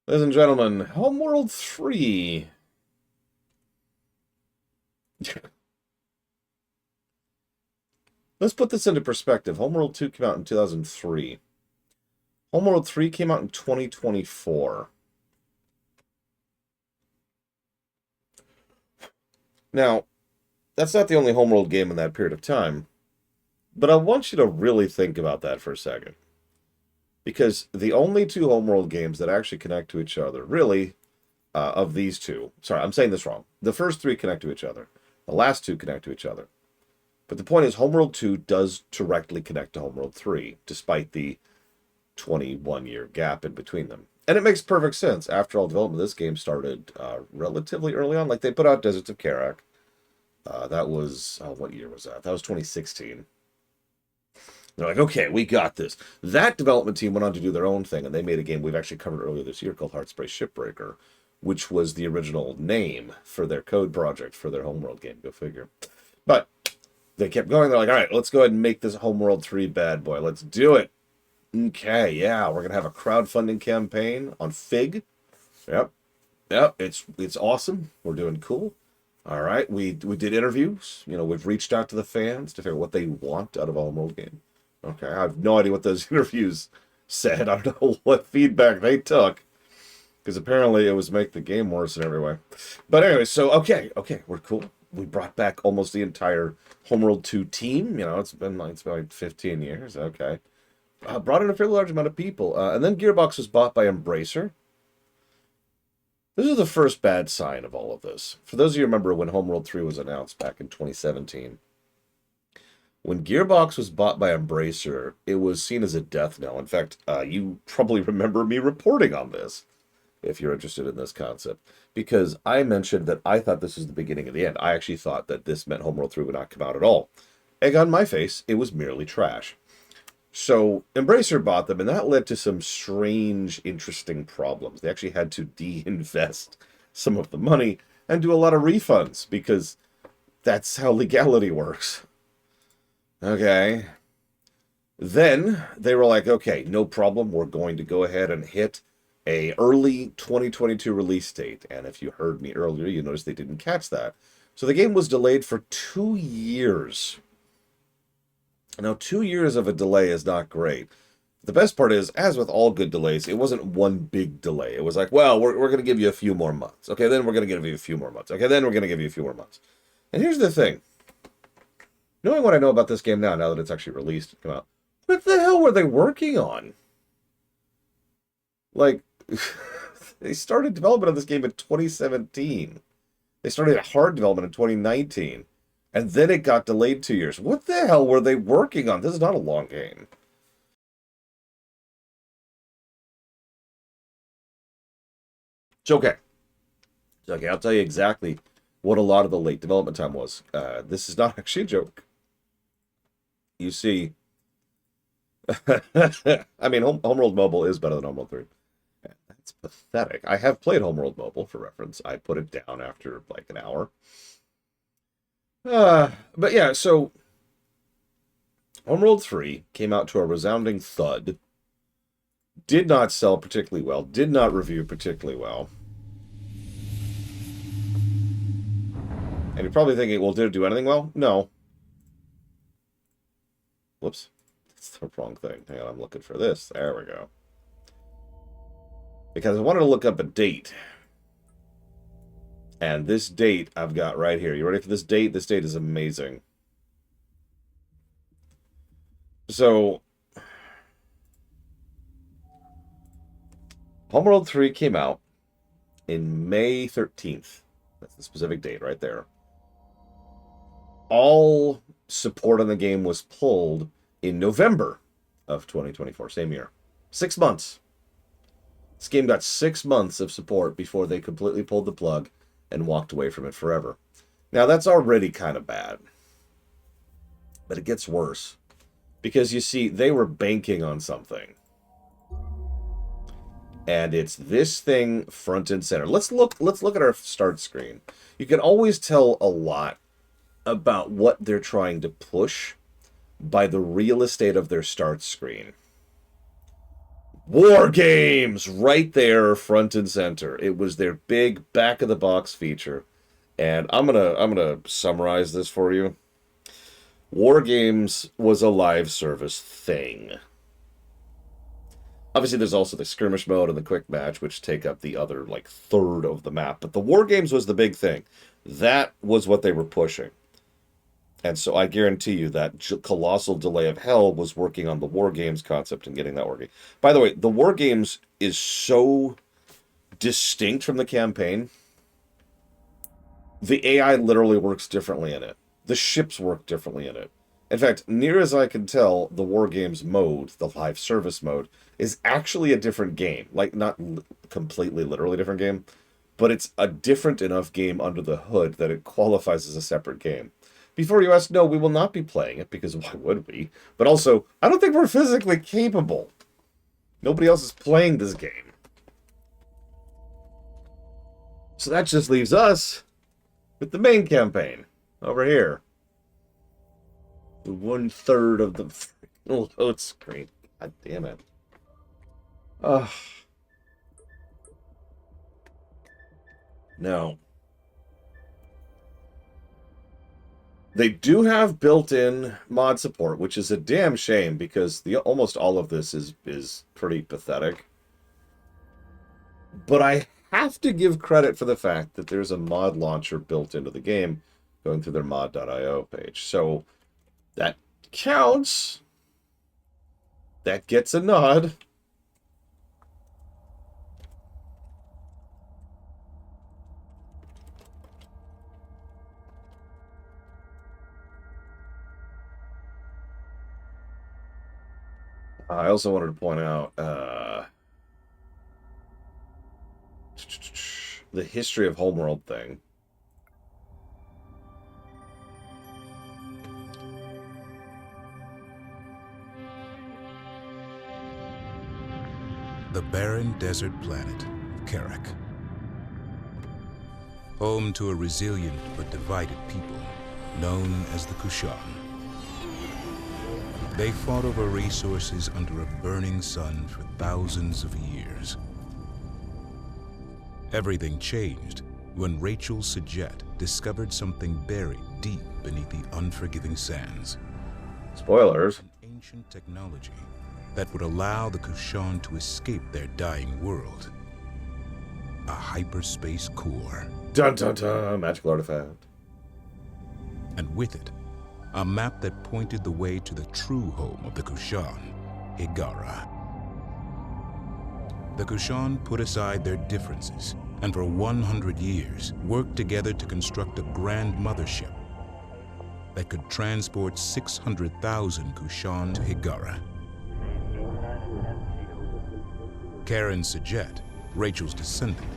Ladies and gentlemen, Homeworld 3. Let's put this into perspective. Homeworld 2 came out in 2003. Homeworld 3 came out in 2024. Now, that's not the only Homeworld game in that period of time, but I want you to really think about that for a second. Because the only two Homeworld games that actually connect to each other, really, of these two, sorry, I'm saying this wrong. The first three connect to each other. The last two connect to each other. But the point is, Homeworld 2 does directly connect to Homeworld 3, despite the 21-year gap in between them. And it makes perfect sense. After all, development of this game started relatively early on. Like, they put out Deserts of Karak. That was, what year was that? That was 2016. They're like, okay, we got this. That development team went on to do their own thing, and they made a game we've actually covered earlier this year called Heartspray Shipbreaker, which was the original name for their code project for their Homeworld game. Go figure. But they kept going. They're like, all right, let's go ahead and make this Homeworld 3 bad boy. Let's do it. Okay, yeah, we're going to have a crowdfunding campaign on Fig. Yep. Yep, it's awesome. We're doing cool. All right, we did interviews. You know, we've reached out to the fans to figure out what they want out of a Homeworld game. Okay, I have no idea what those interviews said. I don't know what feedback they took. Because apparently it was make the game worse in every way. But anyway, so, okay, we're cool. We brought back almost the entire Homeworld 2 team. You know, it's been like 15 years. Okay. Brought in a fairly large amount of people. And then Gearbox was bought by Embracer. This is the first bad sign of all of this. For those of you who remember when Homeworld 3 was announced back in 2017, when Gearbox was bought by Embracer, it was seen as a death knell. In fact, you probably remember me reporting on this, if you're interested in this concept, because I mentioned that I thought this was the beginning of the end. I actually thought that this meant Homeworld 3 would not come out at all. Egg on my face, it was merely trash. So Embracer bought them, and that led to some strange, interesting problems. They actually had to de-invest some of the money and do a lot of refunds, because that's how legality works. Okay. Then they were like, okay, no problem. We're going to go ahead and hit a early 2022 release date. And if you heard me earlier, you noticed they didn't catch that. So the game was delayed for 2 years. Now, 2 years of a delay is not great. The best part is, as with all good delays, it wasn't one big delay. It was like, well, we're going to give you a few more months. Okay, then we're going to give you a few more months. Okay, then we're going to give you a few more months. And here's the thing. Knowing what I know about this game now that it's actually released and come out, what the hell were they working on? Like, they started development of this game in 2017. They started hard development in 2019. And then it got delayed 2 years. What the hell were they working on? This is not a long game. It's okay. It's okay, I'll tell you exactly what a lot of the late development time was. This is not actually a joke. You see, I mean, Homeworld Mobile is better than Homeworld 3. That's pathetic. I have played Homeworld Mobile, for reference. I put it down after, like, an hour. But yeah, so Homeworld 3 came out to a resounding thud. Did not sell particularly well. Did not review particularly well. And you're probably thinking, well, did it do anything well? No. Whoops. That's the wrong thing. Hang on, I'm looking for this. There we go. Because I wanted to look up a date. And this date I've got right here. You ready for this date? This date is amazing. So, Homeworld 3 came out in May 13th. That's the specific date right there. All support on the game was pulled in November of 2024, same year. 6 months. This game got 6 months of support before they completely pulled the plug and walked away from it forever. Now, that's already kind of bad. But it gets worse. Because, you see, they were banking on something. And it's this thing front and center. Let's look at our start screen. You can always tell a lot about what they're trying to push by the real estate of their start screen. War Games! Right there, front and center. It was their big back-of-the-box feature. And I'm gonna summarize this for you. War Games was a live service thing. Obviously, there's also the skirmish mode and the quick match, which take up the other, like, third of the map. But the War Games was the big thing. That was what they were pushing. And so I guarantee you that Colossal Delay of Hell was working on the War Games concept and getting that working. By the way, the War Games is so distinct from the campaign. The AI literally works differently in it. The ships work differently in it. In fact, near as I can tell, the War Games mode, the live service mode, is actually a different game. Like, not completely literally different game, but it's a different enough game under the hood that it qualifies as a separate game. Before you ask, no, we will not be playing it, because why would we? But also, I don't think we're physically capable. Nobody else is playing this game. So that just leaves us with the main campaign over here. The 1/3 of the load screen. God damn it. Ugh. No. They do have built-in mod support, which is a damn shame because almost all of this is pretty pathetic. But I have to give credit for the fact that there's a mod launcher built into the game going through their mod.io page. So that counts. That gets a nod. I also wanted to point out the history of Homeworld thing. The barren desert planet, Karak. Home to a resilient but divided people known as the Kushan. They fought over resources under a burning sun for thousands of years. Everything changed when Rachel Sajet discovered something buried deep beneath the unforgiving sands. Spoilers. An ancient technology that would allow the Kushan to escape their dying world. A hyperspace core. Dun dun dun, magical artifact. And with it, a map that pointed the way to the true home of the Kushan, Hiigara. The Kushan put aside their differences and for 100 years worked together to construct a grand mothership that could transport 600,000 Kushan to Hiigara. Karen Sajet, Rachel's descendant,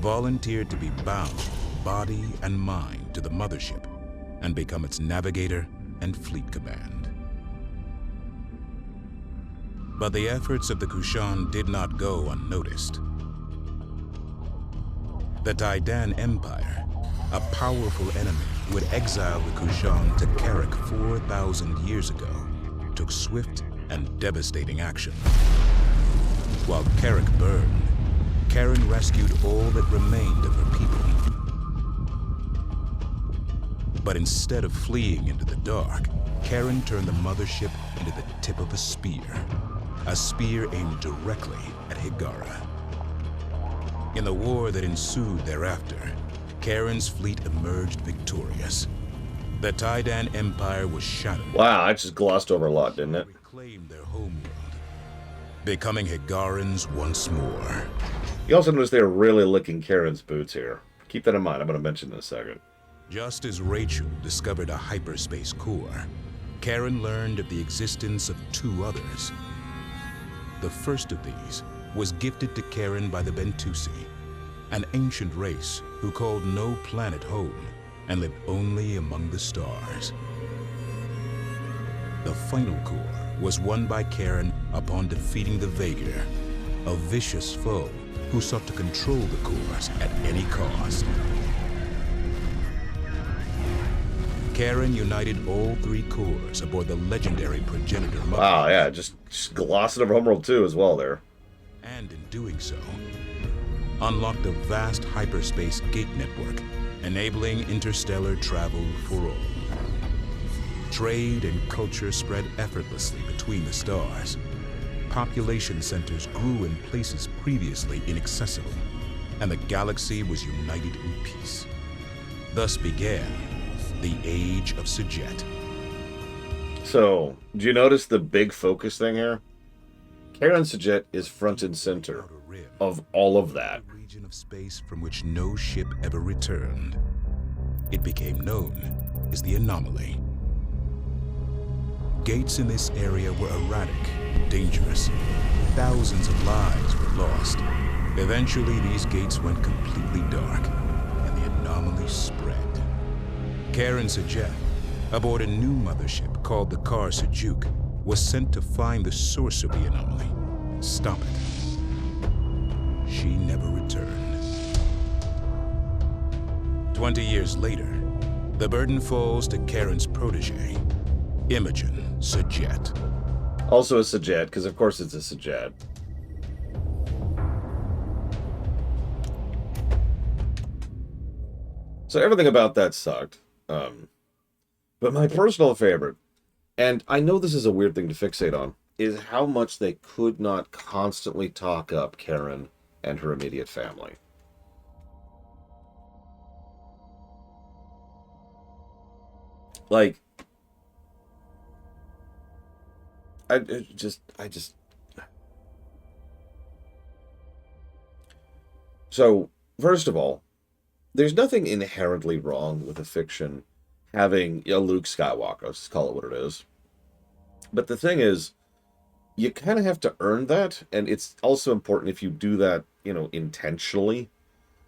volunteered to be bound, body and mind, to the mothership and become its navigator and fleet command. But the efforts of the Kushan did not go unnoticed. The Taidan Empire, a powerful enemy who had exiled the Kushan to Karak 4,000 years ago, took swift and devastating action. While Karak burned, Karen rescued all that remained of her people. But instead of fleeing into the dark, Karen turned the mothership into the tip of a spear aimed directly at Hiigara. In the war that ensued thereafter, Karen's fleet emerged victorious. The Taidan Empire was shattered. Wow, I just glossed over a lot, didn't it? Reclaimed their homeworld, becoming Hiigarans once more. You also notice they're really licking Karen's boots here. Keep that in mind. I'm going to mention in a second. Just as Rachel discovered a hyperspace core, Karen learned of the existence of two others. The first of these was gifted to Karen by the Bentusi, an ancient race who called no planet home and lived only among the stars. The final core was won by Karen upon defeating the Vaegir, a vicious foe who sought to control the cores at any cost. Karen united all three cores aboard the legendary progenitor mother. Wow, yeah, just glossing over Homeworld 2 as well there. and in doing so, unlocked a vast hyperspace gate network, enabling interstellar travel for all. Trade and culture spread effortlessly between the stars. Population centers grew in places previously inaccessible, and the galaxy was united in peace. Thus began the Age of Sajet. So, do you notice the big focus thing here? Karen Sajet is front and center of all of that. A region of space from which no ship ever returned. It became known as the Anomaly. Gates in this area were erratic, dangerous. Thousands of lives were lost. Eventually, these gates went completely dark, and the anomaly spread. Karen Sajet, aboard a new mothership called the Kar Sajuk, was sent to find the source of the anomaly and stop it. She never returned. 20 years later, the burden falls to Karen's protege, Imogen Sajet. Also a Sajet, because of course it's a Sajet. So everything about that sucked. But my personal favorite, and I know this is a weird thing to fixate on, is how much they could not constantly talk up Karen and her immediate family. Like, I just... So, first of all, there's nothing inherently wrong with a fiction having a Luke Skywalker, let's call it what it is. But the thing is, you kind of have to earn that, and it's also important if you do that, intentionally.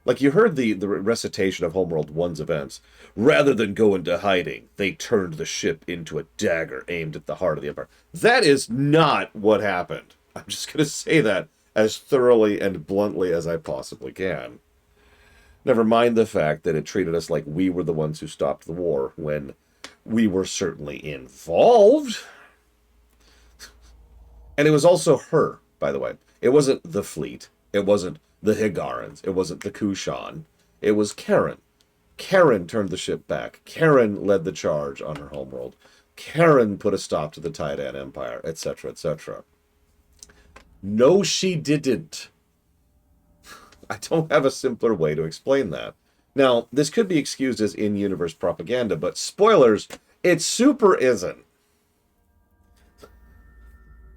Like, you heard the recitation of Homeworld 1's events. Rather than go into hiding, they turned the ship into a dagger aimed at the heart of the Empire. That is not what happened. I'm just going to say that as thoroughly and bluntly as I possibly can. Never mind the fact that it treated us like we were the ones who stopped the war, when we were certainly involved. And it was also her, by the way. It wasn't the fleet. It wasn't the Hiigarans. It wasn't the Kushan. It was Karen. Karen turned the ship back. Karen led the charge on her homeworld. Karen put a stop to the Taidan Empire, etc., etc. No, she didn't. I don't have a simpler way to explain that. Now, this could be excused as in-universe propaganda, but spoilers, it super isn't.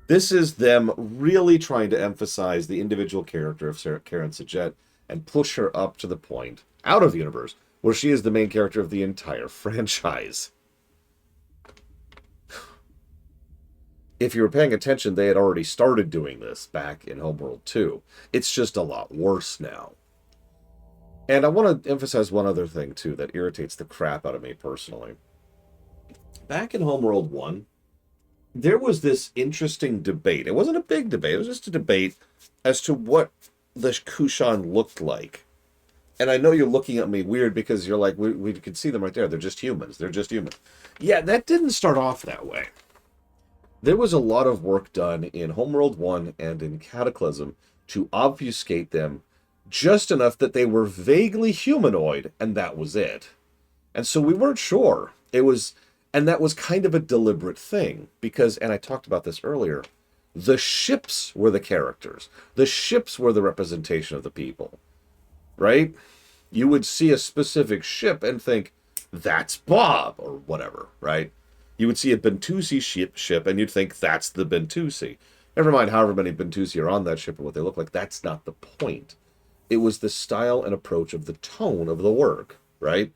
This is them really trying to emphasize the individual character of Karen Sajet and push her up to the point, out of universe, where she is the main character of the entire franchise. If you were paying attention, they had already started doing this back in Homeworld 2. It's just a lot worse now. And I want to emphasize one other thing, too, that irritates the crap out of me personally. Back in Homeworld 1, there was this interesting debate. It wasn't a big debate. It was just a debate as to what the Kushan looked like. And I know you're looking at me weird because you're like, we can see them right there. They're just humans. They're just humans. Yeah, that didn't start off that way. There was a lot of work done in Homeworld 1 and in Cataclysm to obfuscate them just enough that they were vaguely humanoid, and that was it. And so we weren't sure. And that was kind of a deliberate thing, because, and I talked about this earlier, the ships were the characters. The ships were the representation of the people, right? You would see a specific ship and think, that's Bob, or whatever, right? You would see a Bentusi ship, and you'd think, that's the Bentusi. Never mind however many Bentusi are on that ship or what they look like. That's not the point. It was the style and approach of the tone of the work, right?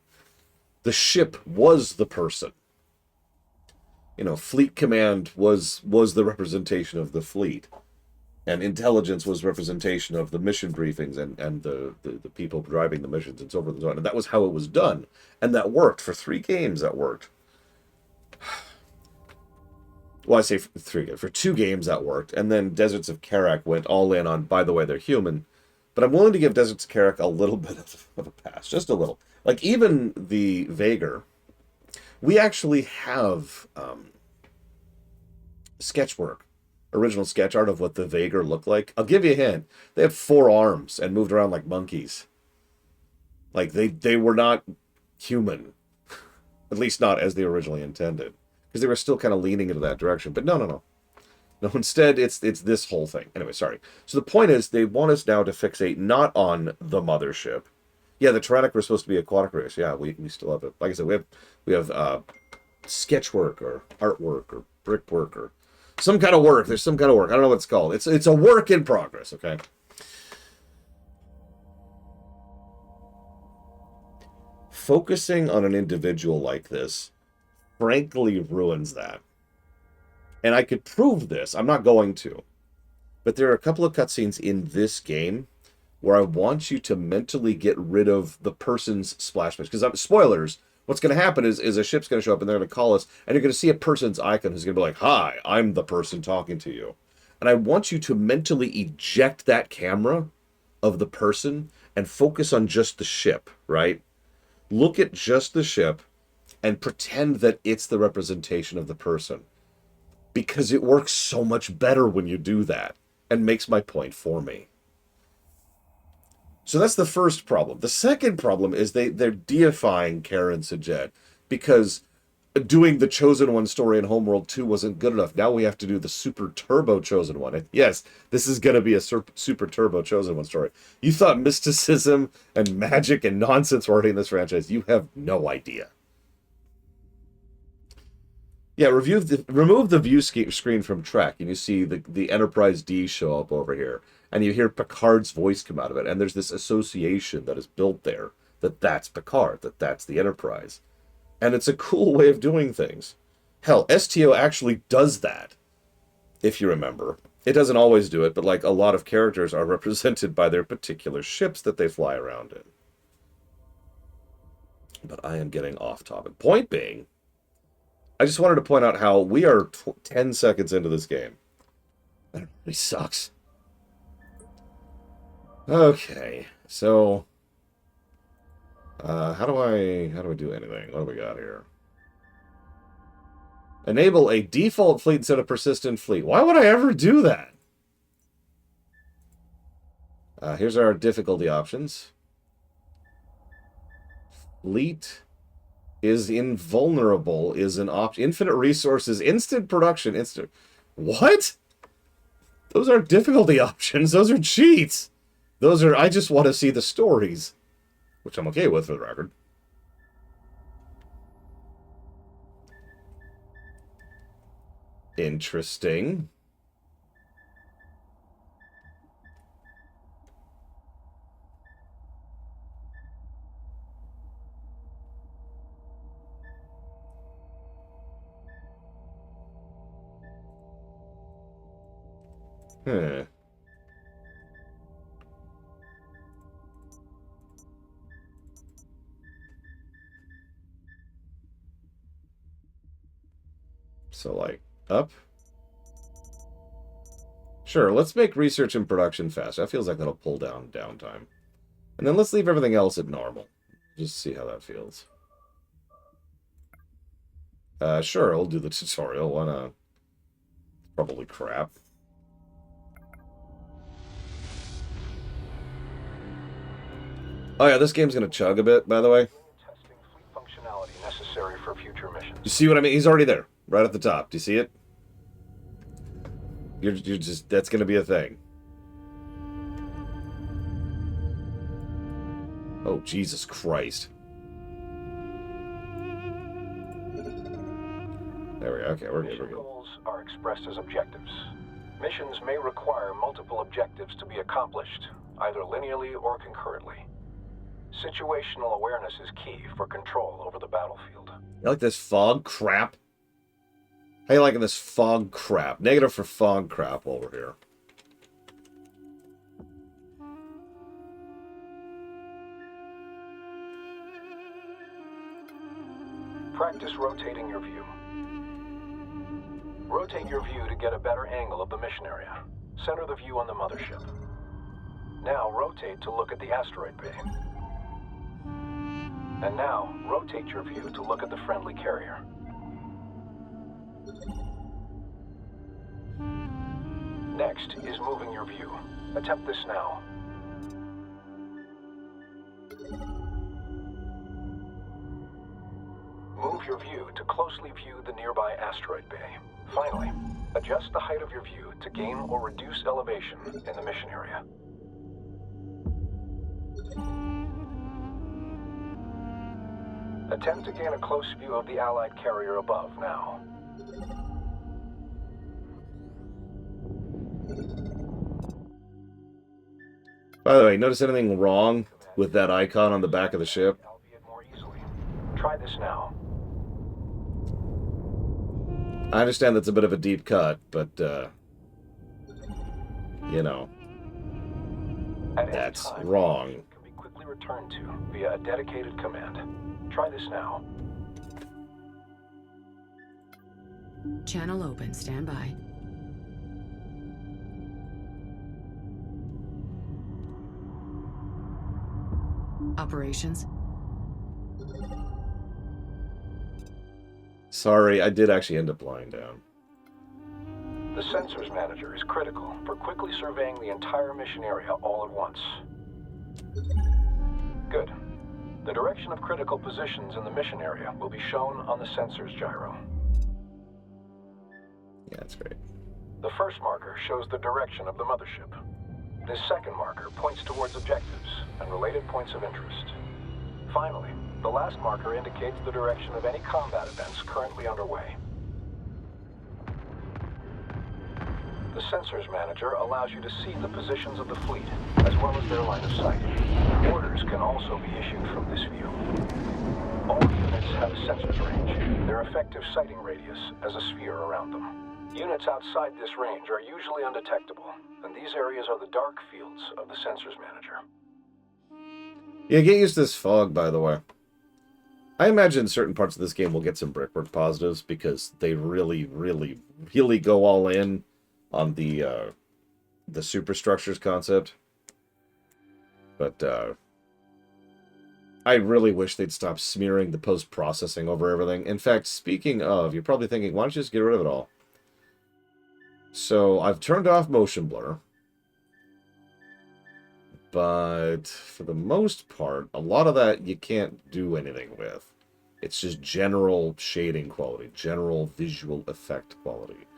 The ship was the person. Fleet command was the representation of the fleet. And intelligence was representation of the mission briefings and the people driving the missions and so forth and so on. And that was how it was done. And that worked. For 3 games, that worked. Well, I say for 3 games. For 2 games, that worked. And then Deserts of Karak went all in on, by the way, they're human. But I'm willing to give Deserts of Karak a little bit of a pass. Just a little. Like, even the Vagar, we actually have sketch work original sketch art of what the Vagar looked like? I'll give you a hint. They had 4 arms and moved around like monkeys. Like, they were not human. At least not as they originally intended. Because they were still kind of leaning into that direction. But no, no, no. No, instead, it's this whole thing. Anyway, sorry. So the point is, they want us now to fixate not on the mothership. Yeah, the Tyrannic was supposed to be aquatic race. Yeah, we still have it. Like I said, we have sketch work or artwork or brickwork or some kind of work. There's some kind of work. I don't know what it's called. It's a work in progress, okay? Focusing on an individual like this frankly ruins that. And I could prove this. I'm not going to. But there are a couple of cutscenes in this game where I want you to mentally get rid of the person's splash page. Because, spoilers, what's going to happen is a ship's going to show up and they're going to call us, and you're going to see a person's icon who's going to be like, "Hi, I'm the person talking to you." And I want you to mentally eject that camera of the person and focus on just the ship, right? Look at just the ship and pretend that it's the representation of the person. Because it works so much better when you do that and makes my point for me. So that's the first problem. The second problem is they're deifying Karen Sajet because doing the Chosen One story in Homeworld 2 wasn't good enough. Now we have to do the Super Turbo Chosen One. And yes, this is going to be a Super Turbo Chosen One story. You thought mysticism and magic and nonsense were already in this franchise. You have no idea. Yeah, remove the view screen from Trek, and you see the Enterprise D show up over here, and you hear Picard's voice come out of it, and there's this association that is built there, that's Picard, that's the Enterprise. And it's a cool way of doing things. Hell, STO actually does that, if you remember. It doesn't always do it, but like a lot of characters are represented by their particular ships that they fly around in. But I am getting off topic. Point being, I just wanted to point out how we are 10 seconds into this game. That really sucks. Okay, so how do I do anything? What do we got here? Enable a default fleet instead of persistent fleet. Why would I ever do that? Here's our difficulty options. Fleet is invulnerable is an option. Infinite resources, instant production, instant... What? Those aren't difficulty options. Those are cheats. Those are... I just want to see the stories. Which I'm okay with, for the record. Interesting. Huh. So, like, up? Sure, let's make research and production faster. That feels like that'll pull down downtime. And then let's leave everything else at normal. Just see how that feels. Sure, I'll do the tutorial. Why not? Probably crap. Oh yeah, this game's gonna chug a bit, by the way. Testing fleet functionality necessary for future missions. You see what I mean? He's already there, right at the top. Do you see it? You're just, that's gonna be a thing. Oh, Jesus Christ. There we go. Okay, we're good. Mission goals are expressed as objectives. Missions may require multiple objectives to be accomplished, either linearly or concurrently. Situational awareness is key for control over the battlefield. You like this fog crap? How you liking this fog crap? Negative for fog crap over here. Practice rotating your view. Rotate your view to get a better angle of the mission area. Center the view on the mothership. Now rotate to look at the asteroid bay. And now, rotate your view to look at the friendly carrier. Next is moving your view. Attempt this now. Move your view to closely view the nearby asteroid bay. Finally, adjust the height of your view to gain or reduce elevation in the mission area. Attempt to gain a close view of the Allied carrier above now. By the way, notice anything wrong with that icon on the back of the ship? Albeit more easily. Try this now. I understand that's a bit of a deep cut, but, you know, At any that's time, wrong. can be quickly returned to via a dedicated command. Try this now. Channel open. Stand by. Operations. Sorry, I did actually end up lying down. The sensors manager is critical for quickly surveying the entire mission area all at once. Good. The direction of critical positions in the mission area will be shown on the sensors gyro. Yeah, that's great. The first marker shows the direction of the mothership. This second marker points towards objectives and related points of interest. Finally, the last marker indicates the direction of any combat events currently underway. The Sensors Manager allows you to see the positions of the fleet, as well as their line of sight. Orders can also be issued from this view. All units have a sensors range, their effective sighting radius as a sphere around them. Units outside this range are usually undetectable, and these areas are the dark fields of the Sensors Manager. Yeah, get used to this fog, by the way. I imagine certain parts of this game will get some brickwork positives because they really, really, really go all in on the superstructures concept. But I really wish they'd stop smearing the post-processing over everything. In fact, speaking of, you're probably thinking, why don't you just get rid of it all? So I've turned off motion blur. But for the most part, a lot of that you can't do anything with. It's just general shading quality, general visual effect quality,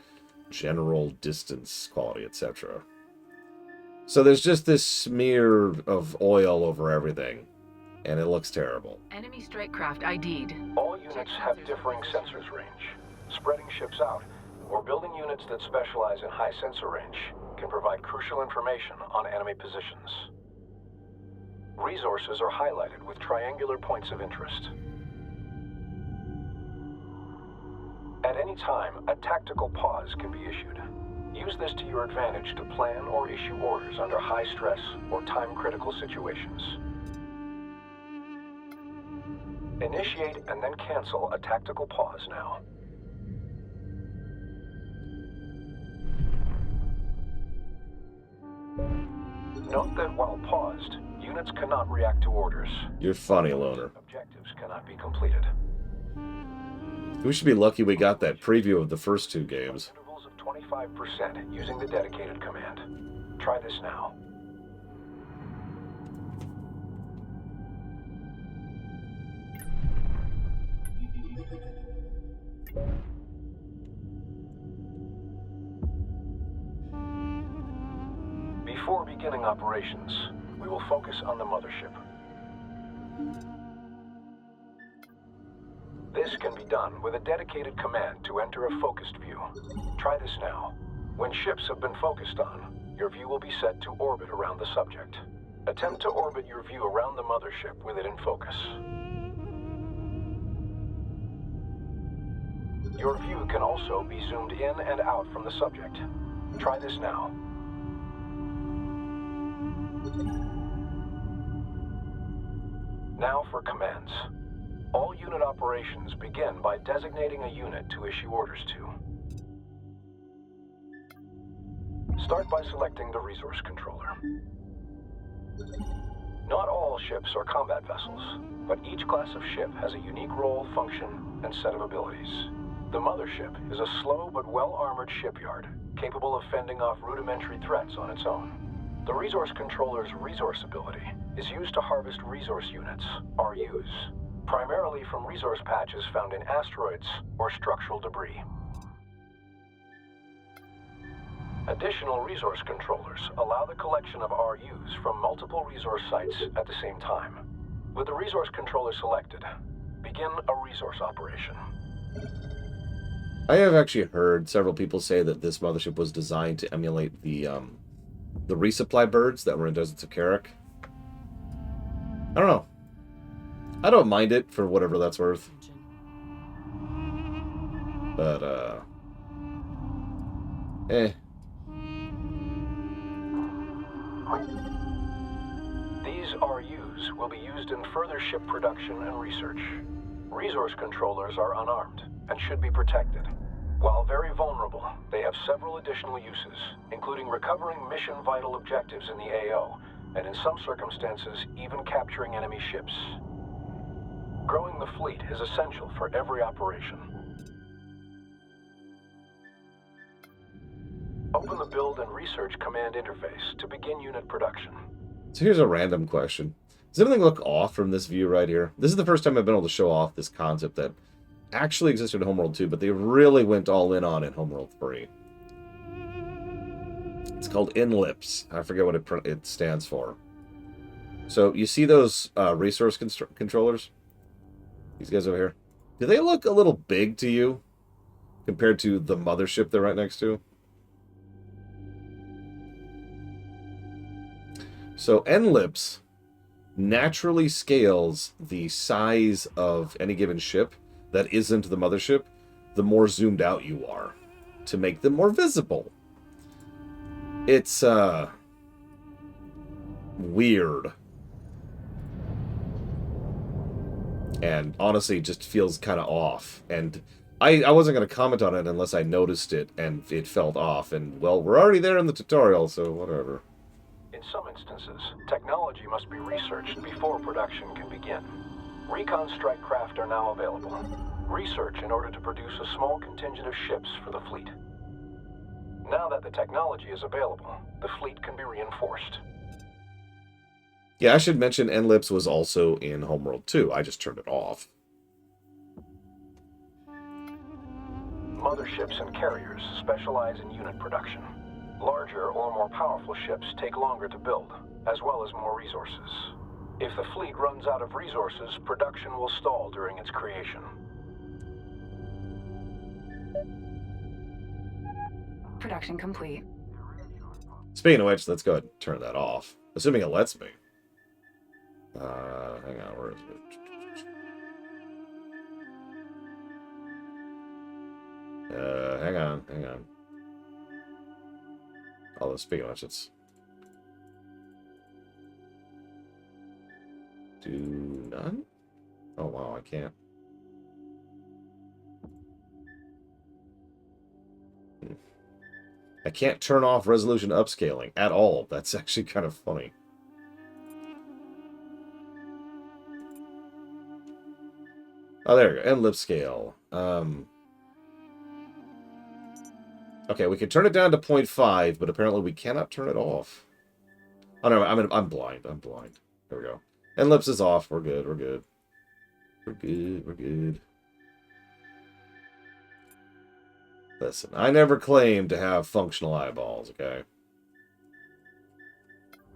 general distance quality, etc. So there's just this smear of oil over everything, and it looks terrible. Enemy strike craft ID'd. All units have differing sensors range. Spreading ships out, or building units that specialize in high sensor range, can provide crucial information on enemy positions. Resources are highlighted with triangular points of interest. At any time, a tactical pause can be issued. Use this to your advantage to plan or issue orders under high stress or time-critical situations. Initiate and then cancel a tactical pause now. Note that while paused, units cannot react to orders. You're funny, Loner. Objectives cannot be completed. We should be lucky we got that preview of the first two games. Intervals of 25% using the dedicated command. Try this now. Before beginning operations, we will focus on the mothership. This can be done with a dedicated command to enter a focused view. Try this now. When ships have been focused on, your view will be set to orbit around the subject. Attempt to orbit your view around the mothership with it in focus. Your view can also be zoomed in and out from the subject. Try this now. Now for commands. All unit operations begin by designating a unit to issue orders to. Start by selecting the resource controller. Not all ships are combat vessels, but each class of ship has a unique role, function, and set of abilities. The Mothership is a slow but well-armored shipyard, capable of fending off rudimentary threats on its own. The resource controller's resource ability is used to harvest resource units, RUs, primarily from resource patches found in asteroids or structural debris. Additional resource controllers allow the collection of RUs from multiple resource sites at the same time. With the resource controller selected, begin a resource operation. I have actually heard several people say that this mothership was designed to emulate the resupply birds that were in Deserts of Carrick. I don't know. I don't mind it for whatever that's worth. But, eh. These RUs will be used in further ship production and research. Resource controllers are unarmed and should be protected. While very vulnerable, they have several additional uses, including recovering mission-vital objectives in the AO, and in some circumstances, even capturing enemy ships. Growing the fleet is essential for every operation. Open the Build and Research Command interface to begin unit production. So here's a random question. Does anything look off from this view right here? This is the first time I've been able to show off this concept that actually existed in Homeworld 2, but they really went all in on in Homeworld 3. It's called INLIPS. I forget what it stands for. So you see those resource controllers? These guys over here? Do they look a little big to you compared to the mothership they're right next to? So NLIPS naturally scales the size of any given ship that isn't the mothership, the more zoomed out you are, to make them more visible. It's, weird. And honestly, just feels kind of off. And I wasn't going to comment on it unless I noticed it and it felt off. And, well, we're already there in the tutorial, so whatever. In some instances, technology must be researched before production can begin. Recon strike craft are now available. Research in order to produce a small contingent of ships for the fleet. Now that the technology is available, the fleet can be reinforced. Yeah, I should mention NLIPS was also in Homeworld 2. I just turned it off. Motherships and carriers specialize in unit production. Larger or more powerful ships take longer to build, as well as more resources. If the fleet runs out of resources, production will stall during its creation. Production complete. Speaking of which, let's go ahead and turn that off. Assuming it lets me. Hang on, where is it? Hang on. Although, speaking of which, it's... Do none? Oh, wow, I can't. I can't turn off resolution upscaling at all. That's actually kind of funny. Oh, there we go. And lip scale. Okay, we can turn it down to 0.5, but apparently we cannot turn it off. Oh, no, I'm blind. There we go. And lips is off. We're good. We're good. Listen, I never claimed to have functional eyeballs, okay?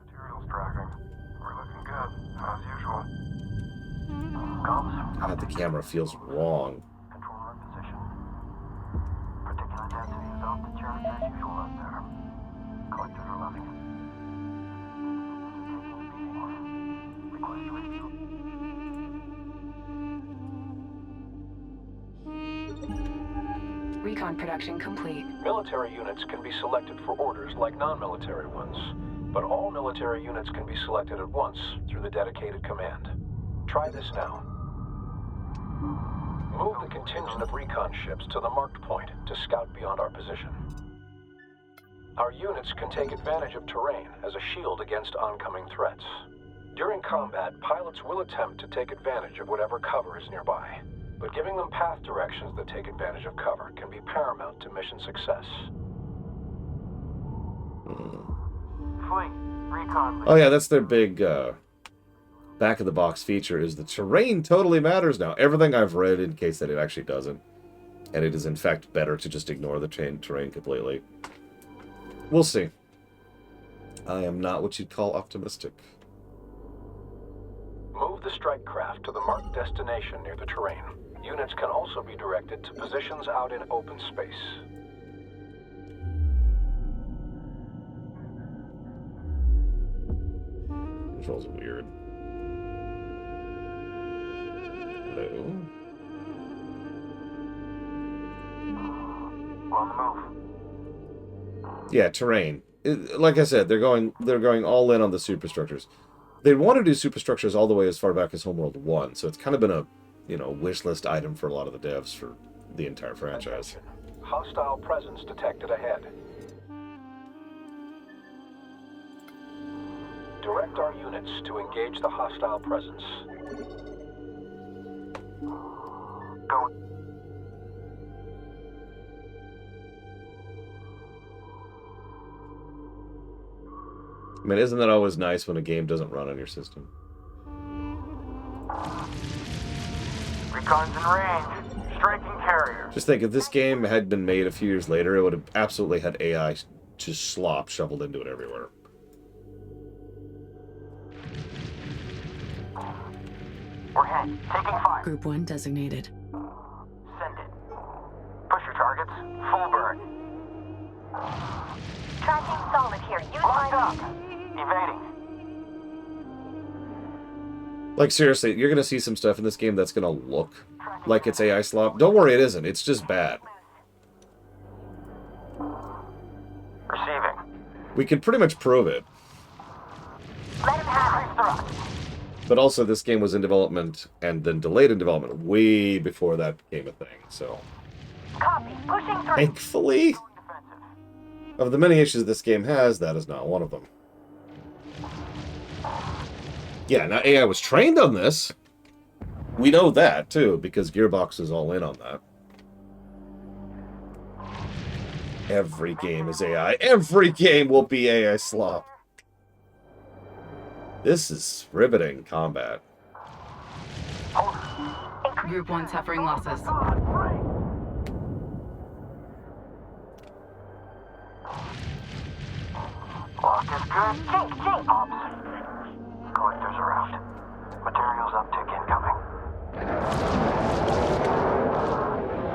Materials tracking. We're looking good, as usual. God, the camera feels wrong. Control room position. Particular density is off the charts as usual out there. Collectors are loving it. Taking a beating. Request to review. Recon production complete. Military units can be selected for orders like non-military ones, but all military units can be selected at once through the dedicated command. Try this now. Move the contingent of recon ships to the marked point to scout beyond our position. Our units can take advantage of terrain as a shield against oncoming threats. During combat, pilots will attempt to take advantage of whatever cover is nearby. but giving them path directions that take advantage of cover can be paramount to mission success. Fleet, recon. Oh yeah, that's their big back-of-the-box feature, is the terrain totally matters now. Everything I've read indicates that it actually doesn't. And it is, in fact, better to just ignore the terrain completely. We'll see. I am not what you'd call optimistic. Move the strike craft to the marked destination near the terrain. Units can also be directed to positions out in open space. Controls are weird. Hello? We're on the move. Yeah, terrain. Like I said, they're going all in on the superstructures. They want to do superstructures all the way as far back as Homeworld 1, so it's kind of been a, wish list item for a lot of the devs for the entire franchise. Hostile presence detected ahead. Direct our units to engage the hostile presence. Go. I mean, isn't that always nice when a game doesn't run on your system? Recon's in range. Striking carrier. Just think, if this game had been made a few years later, it would have absolutely had AI to slop shoveled into it everywhere. We're hit. Taking fire. Group 1 designated. Send it. Push your targets. Full burn. Tracking solid here. Use Locked up. my... Evading. Like, seriously, you're going to see some stuff in this game that's going to look like it's AI slop. Don't worry, it isn't. It's just bad. Receiving. We can pretty much prove it. Let him have it. Thrust. But also, this game was in development and then delayed in development way before that became a thing. So, Copy. Pushing through. thankfully, Defensive. of the many issues this game has, that is not one of them. Yeah, now AI was trained on this. We know that, too, because Gearbox is all in on that. Every game is AI. Every game will be AI slop. This is riveting combat. Group 1 suffering losses. Lock is good. Jink. Ops. Collectors around. Materials uptick incoming.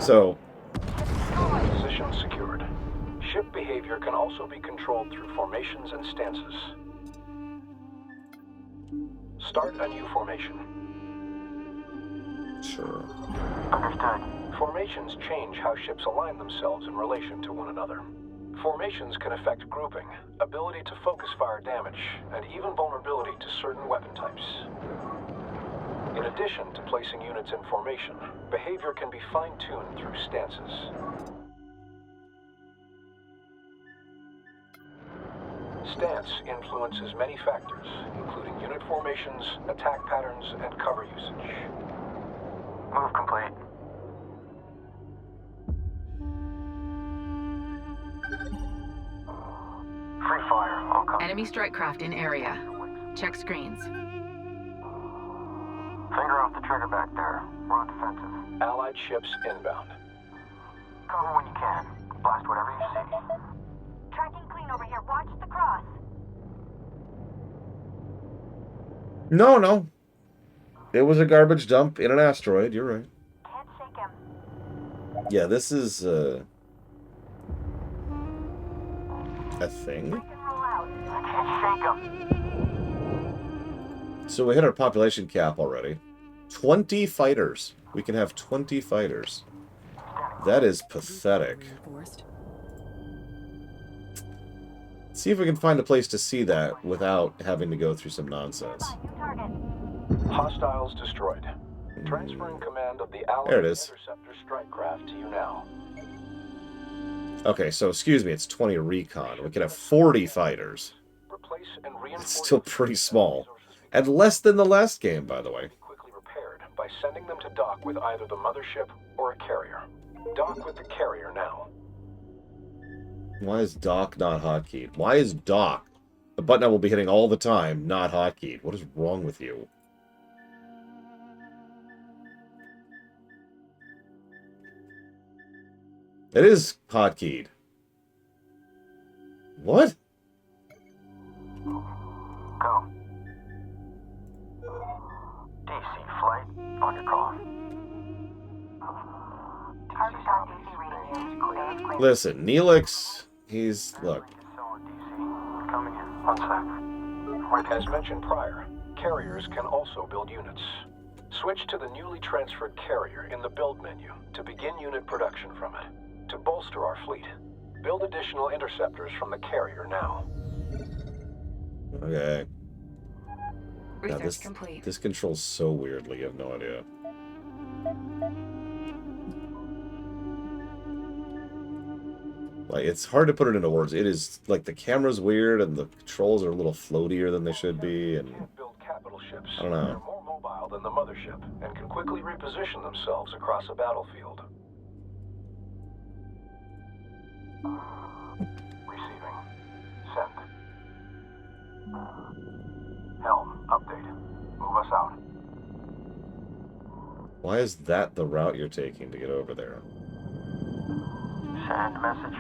So, Position secured. Ship behavior can also be controlled through formations and stances. Start a new formation. sure. Understood. Formations change how ships align themselves in relation to one another. Formations can affect grouping, ability to focus fire damage, and even vulnerability to certain weapon types. In addition to placing units in formation, behavior can be fine-tuned through stances. Stance influences many factors, including unit formations, attack patterns, and cover usage. Move complete. Free fire. All coming. Enemy strike craft in area. Check screens. Finger off the trigger back there. We're on defensive. Allied ships inbound. Cover when you can. Blast whatever you see. Tracking clean over here. Watch the cross. No. It was a garbage dump in an asteroid. You're right. Can't shake him. Yeah, this is a thing. I can roll out. I can't shake them. So we hit our population cap already. 20 fighters. We can have 20 fighters. That is pathetic. Reinforced. See if we can find a place to see that without having to go through some nonsense. New target. Hostiles destroyed. Transferring command of the Allied There it is. interceptor strike craft to you now. Okay, so excuse me, it's 20 recon. We can have 40 fighters. Replace and reinforce It's still pretty small. And less than the last game, by the way. quickly repaired by by sending them to dock with either the mothership or a carrier. Dock with the carrier now. Why is dock not hotkeyed? Why is dock, a button I will be hitting all the time, not hotkeyed? What is wrong with you? It is hotkeyed. What? Go. DC flight on your call. Target on DC reading. Listen, Neelix, he's... Look. Coming in. One sec. As mentioned prior, carriers can also build units. Switch to the newly transferred carrier in the build menu to begin unit production from it. To bolster our fleet, build additional interceptors from the carrier now. Okay. Research God, complete. this controls so weirdly, you have no idea. Like, it's hard to put it into words. It is, like, the camera's weird, and the controls are a little floatier than they should be, and... Can't build capital ships. I don't know. They're more mobile than the mothership and can quickly reposition themselves across a battlefield. Receiving. Send. Helm, update. Move us out. Why is that the route you're taking to get over there? Send message.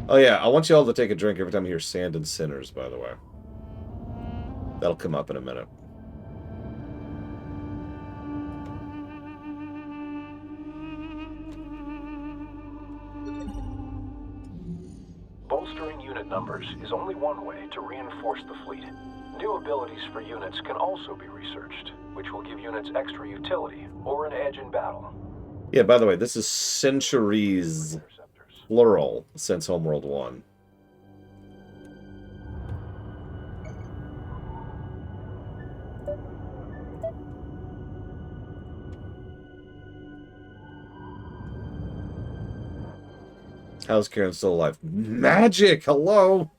Oh yeah, I want you all to take a drink every time you hear Sand and Sinners, by the way. That'll come up in a minute. Bolstering unit numbers is only one way to reinforce the fleet. New abilities for units can also be researched, which will give units extra utility or an edge in battle. Yeah, by the way, this is centuries, Interceptors. plural, since Homeworld 1. How's Karen still alive? Magic! Hello!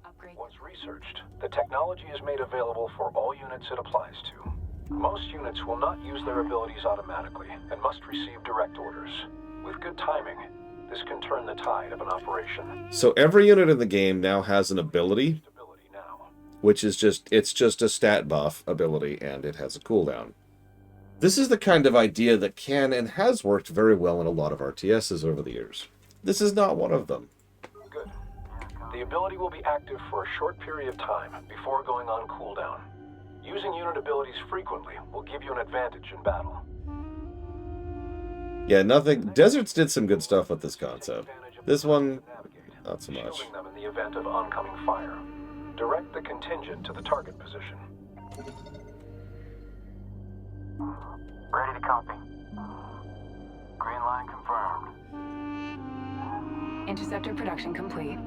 Upgrade. Once researched, the technology is made available for all units it applies to. Most units will not use their abilities automatically and must receive direct orders. With good timing, this can turn the tide of an operation. So every unit in the game now has an ability, Stability now. which is it's just a stat buff ability, and it has a cooldown. This is the kind of idea that can and has worked very well in a lot of RTSs over the years. This is not one of them. Good. The ability will be active for a short period of time before going on cooldown. Using unit abilities frequently will give you an advantage in battle. Yeah, nothing... Deserts did some good stuff with this concept. This one, not so much. Shielding them in the event of oncoming fire. Direct the contingent to the target position. Ready to copy. Green line confirmed. Interceptor production complete.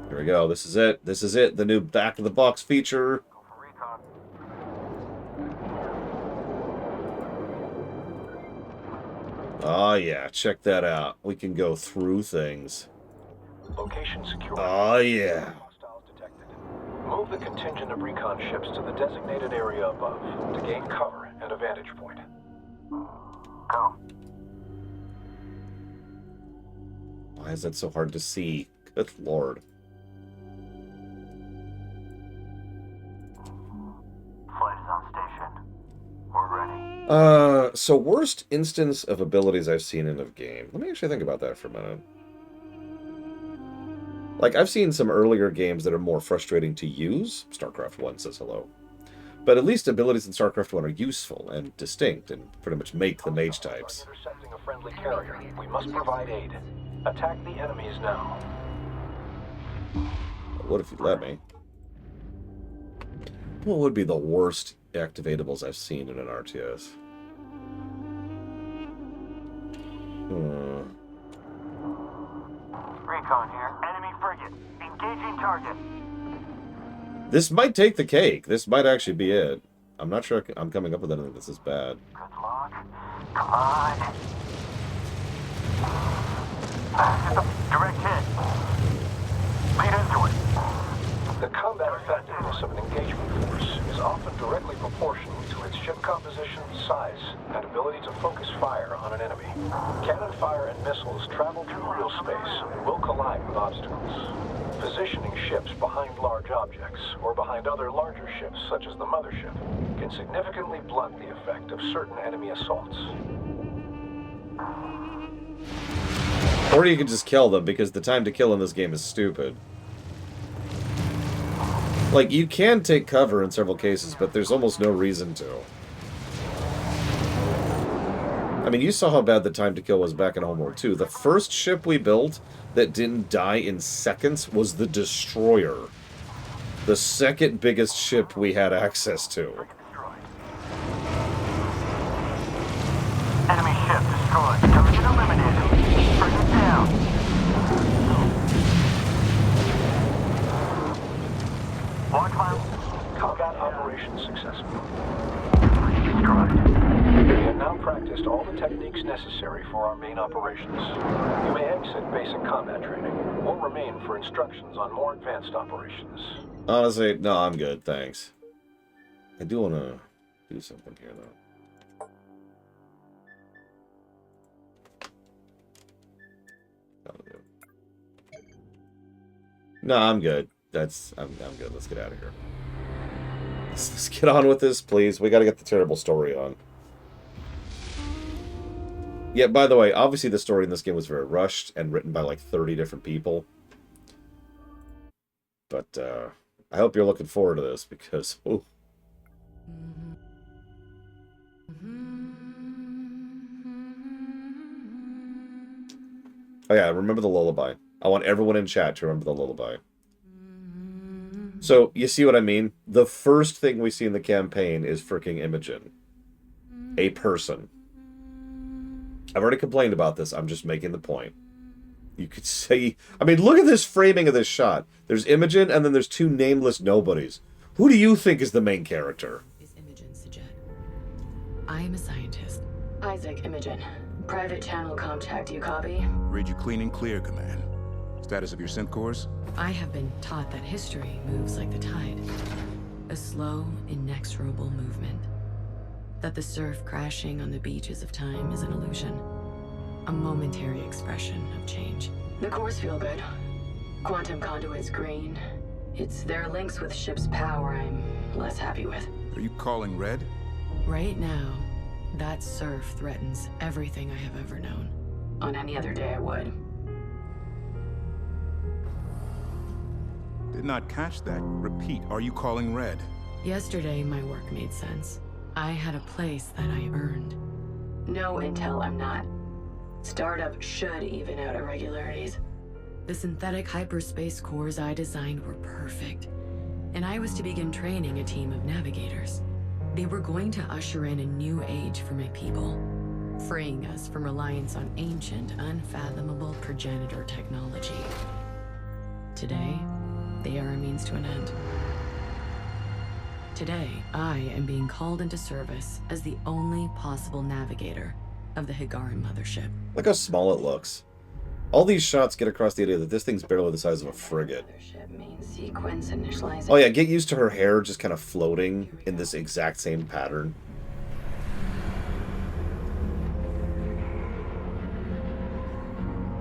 Here we go. This is it. This is it. The new back-of-the-box feature. Go for recon. Oh, yeah. Check that out. We can go through things. Location secure. Oh, yeah. Hostiles detected. Move the contingent of recon ships to the designated area above to gain cover and a vantage point. Go. Why is that so hard to see? Good lord. Flight is on station. We're ready. So worst instance of abilities I've seen in a game. Let me actually think about that for a minute. Like, I've seen some earlier games that are more frustrating to use. StarCraft 1 says hello. But at least abilities in StarCraft 1 are useful and distinct and pretty much make the mage types. Intercepting a friendly carrier, we must provide aid. Attack the enemies now. What if you let me? What would be the worst activatables I've seen in an RTS? Recon here. Enemy frigate. Engaging target. This might take the cake. This might actually be it. I'm not sure I'm coming up with anything that's this bad. Good luck. Come on. It's a direct hit. Lead into it. The combat effectiveness of an engagement force is often directly proportional to its ship composition, size, and ability to focus fire on an enemy. Cannon fire and missiles travel through real space and will collide with obstacles. Positioning ships behind large objects, or behind other larger ships such as the Mothership, can significantly blunt the effect of certain enemy assaults. Or you can just kill them, because the time to kill in this game is stupid. Like, you can take cover in several cases, but there's almost no reason to. I mean, you saw how bad the time to kill was back in Homeworld 2. The first ship we built that didn't die in seconds was the Destroyer. The second biggest ship we had access to. Enemy ship destroyed. Target eliminated. Bring it down. Launch file. Combat operation successful. Destroyed. We have now practiced all the techniques necessary for our main operations. You may exit basic combat training, or remain for instructions on more advanced operations. Honestly, no, I'm good, thanks. I do want to do something here, though. No, I'm good. I'm good. Let's get out of here. Let's get on with this, please. We got to get the terrible story on. Yeah, by the way, obviously the story in this game was very rushed and written by like 30 different people. But I hope you're looking forward to this because, ooh. Oh yeah, remember the lullaby. I want everyone in chat to remember the lullaby. So, you see what I mean? The first thing we see in the campaign is freaking Imogen. A person. I've already complained about this. I'm just making the point. You could say... I mean, look at this framing of this shot. There's Imogen, and then there's two nameless nobodies. Who do you think is the main character? Is Imogen Sajet. I am a scientist. Isaac, Imogen. Private channel contact, you copy? Read you clean and clear, Command. Status of your synth cores? I have been taught that history moves like the tide. A slow, inexorable movement. That the surf crashing on the beaches of time is an illusion. A momentary expression of change. The cores feel good. Quantum conduit's green. It's their links with ship's power I'm less happy with. Are you calling red? Right now, that surf threatens everything I have ever known. On any other day I would. Did not catch that. Repeat, are you calling red? Yesterday, my work made sense. I had a place that I earned. No intel, I'm not. Startup should even out irregularities. The synthetic hyperspace cores I designed were perfect, and I was to begin training a team of navigators. They were going to usher in a new age for my people, freeing us from reliance on ancient, unfathomable progenitor technology. Today, they are a means to an end. Today, I am being called into service as the only possible navigator of the Hiigara Mothership. Look how small it looks. All these shots get across the idea that this thing's barely the size of a frigate. Mothership means sequence initialization. Oh yeah, get used to her hair just kind of floating in this exact same pattern.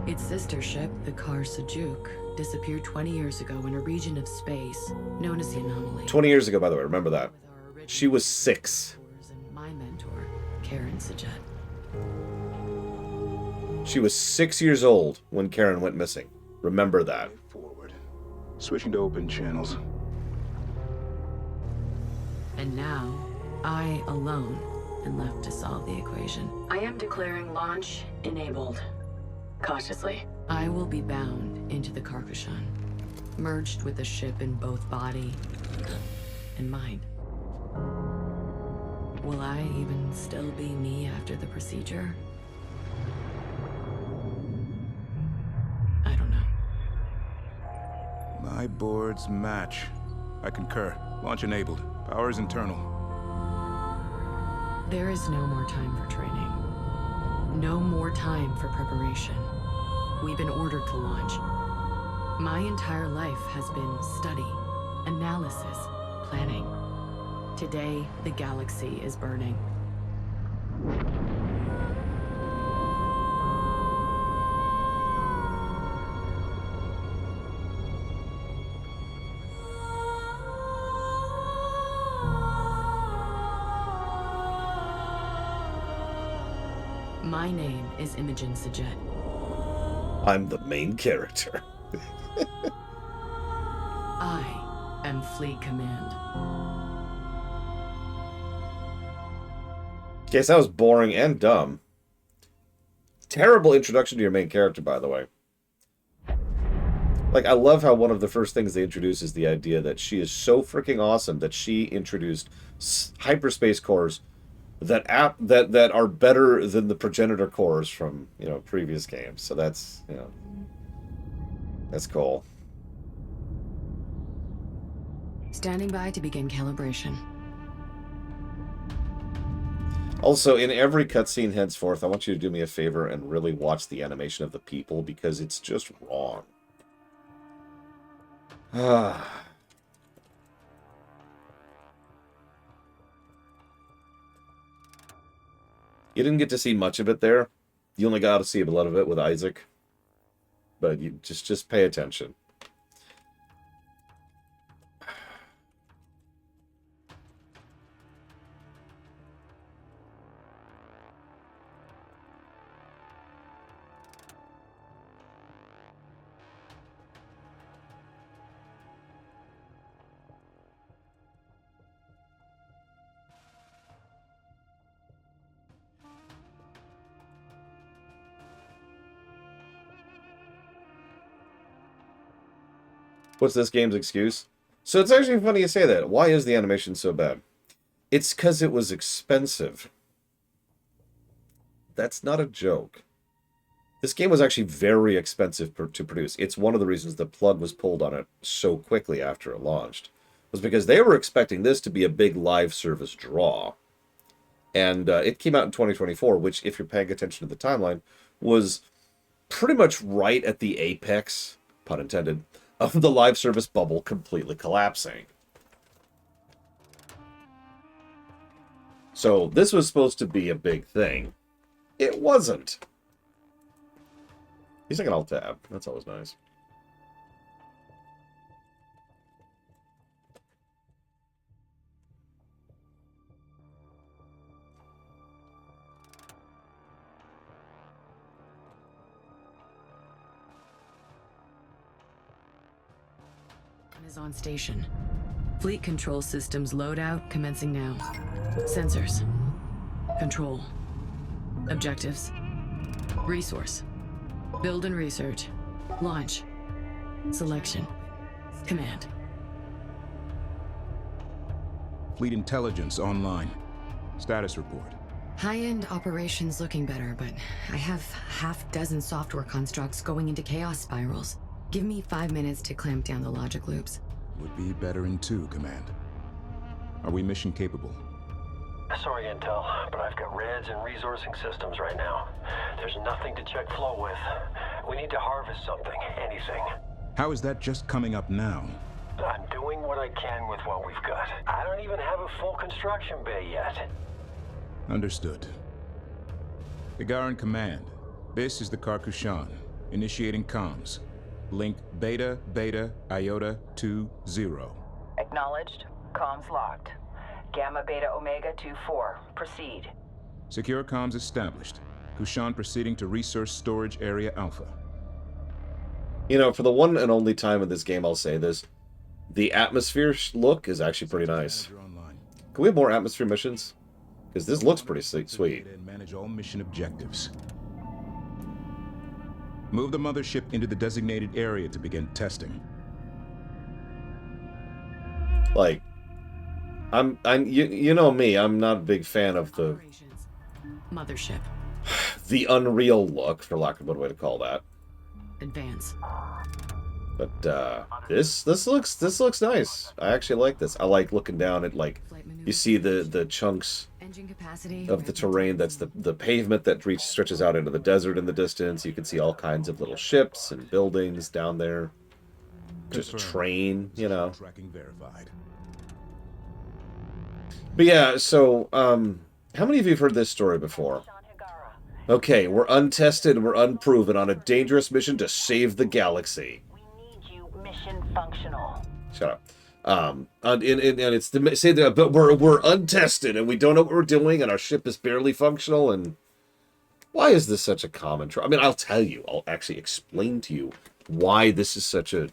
Its sister ship, the Kar Sajuk, disappeared 20 years ago in a region of space known as the Anomaly. 20 years ago, by the way, remember that. With our original She was 6. mentors and my mentor, Karen Sajet. She was 6 years old when Karen went missing. Remember that. Forward. Switching to open channels. And now, I alone am left to solve the equation. I am declaring launch enabled. Cautiously. I will be bound into the Carcasson, merged with the ship in both body and mind. Will I even still be me after the procedure? I don't know. My boards match. I concur. Launch enabled. Powers internal. There is no more time for training. No more time for preparation. we've been ordered to launch. My entire life has been study, analysis, planning. Today, the galaxy is burning. My name is Imogen Sajet. I'm the main character. I am Fleet Command. Okay, so that was boring and dumb. Terrible introduction to your main character, by the way. Like, I love how one of the first things they introduce is the idea that she is so freaking awesome that she introduced hyperspace cores that are better than the progenitor cores from, you know, previous games. So that's, you know, that's cool. Standing by to begin calibration. Also, in every cutscene henceforth, I want you to do me a favor and really watch the animation of the people because it's just wrong. You didn't get to see much of it there. You only got to see a lot of it with Isaac. But you just pay attention. What's this game's excuse? So it's actually funny you say that. Why is the animation so bad? It's because it was expensive. That's not a joke. This game was actually very expensive to produce. It's one of the reasons the plug was pulled on it so quickly after it launched. Was because they were expecting this to be a big live service draw. And it came out in 2024, which, if you're paying attention to the timeline, was pretty much right at the apex, pun intended, of the live service bubble completely collapsing. So this was supposed to be a big thing. It wasn't. He's like an alt tab. That's always nice. Is on station. Fleet control systems loadout commencing now. Sensors. Control. Objectives. Resource. Build and research. Launch. Selection. Command. Fleet intelligence online. Status report. High-end operations looking better, but I have half dozen software constructs going into chaos spirals. Give me 5 minutes to clamp down the logic loops. Would be better in 2, Command. Are we mission capable? Sorry, Intel, but I've got reds and resourcing systems right now. There's nothing to check flow with. We need to harvest something, anything. How is that just coming up now? I'm doing what I can with what we've got. I don't even have a full construction bay yet. Understood. Hiigara Command. This is the Karkushan. Initiating comms. Link Beta Beta Iota 20. Acknowledged. Comms locked. Gamma Beta Omega 24. Proceed. Secure comms established. Kushan proceeding to resource storage area Alpha. You know, for the one and only time in this game I'll say this, the atmosphere look is actually pretty nice. Can we have more atmosphere missions? Because this looks pretty sweet. And manage all mission objectives. Move the mothership into the designated area to begin testing. Like, you know me, I'm not a big fan of the Operations. Mothership. unreal look, for lack of a better way to call that. Advance. But this looks nice. I actually like this. I like looking down at, like, Flight maneuver. you see the chunks Engine capacity. of the terrain. That's the pavement that stretches out into the desert in the distance. You can see all kinds of little ships and buildings down there. Just a Confirmed. train, you know. Tracking verified. But yeah, so, how many of you have heard this story before? Hiigara. Okay, we're untested, we're unproven on a dangerous mission to save the galaxy. We need you mission functional. Shut up. And it's the say that, but we're untested and we don't know what we're doing and our ship is barely functional. And why is this such a common trope? I mean, I'll tell you. I'll actually explain to you why this is such a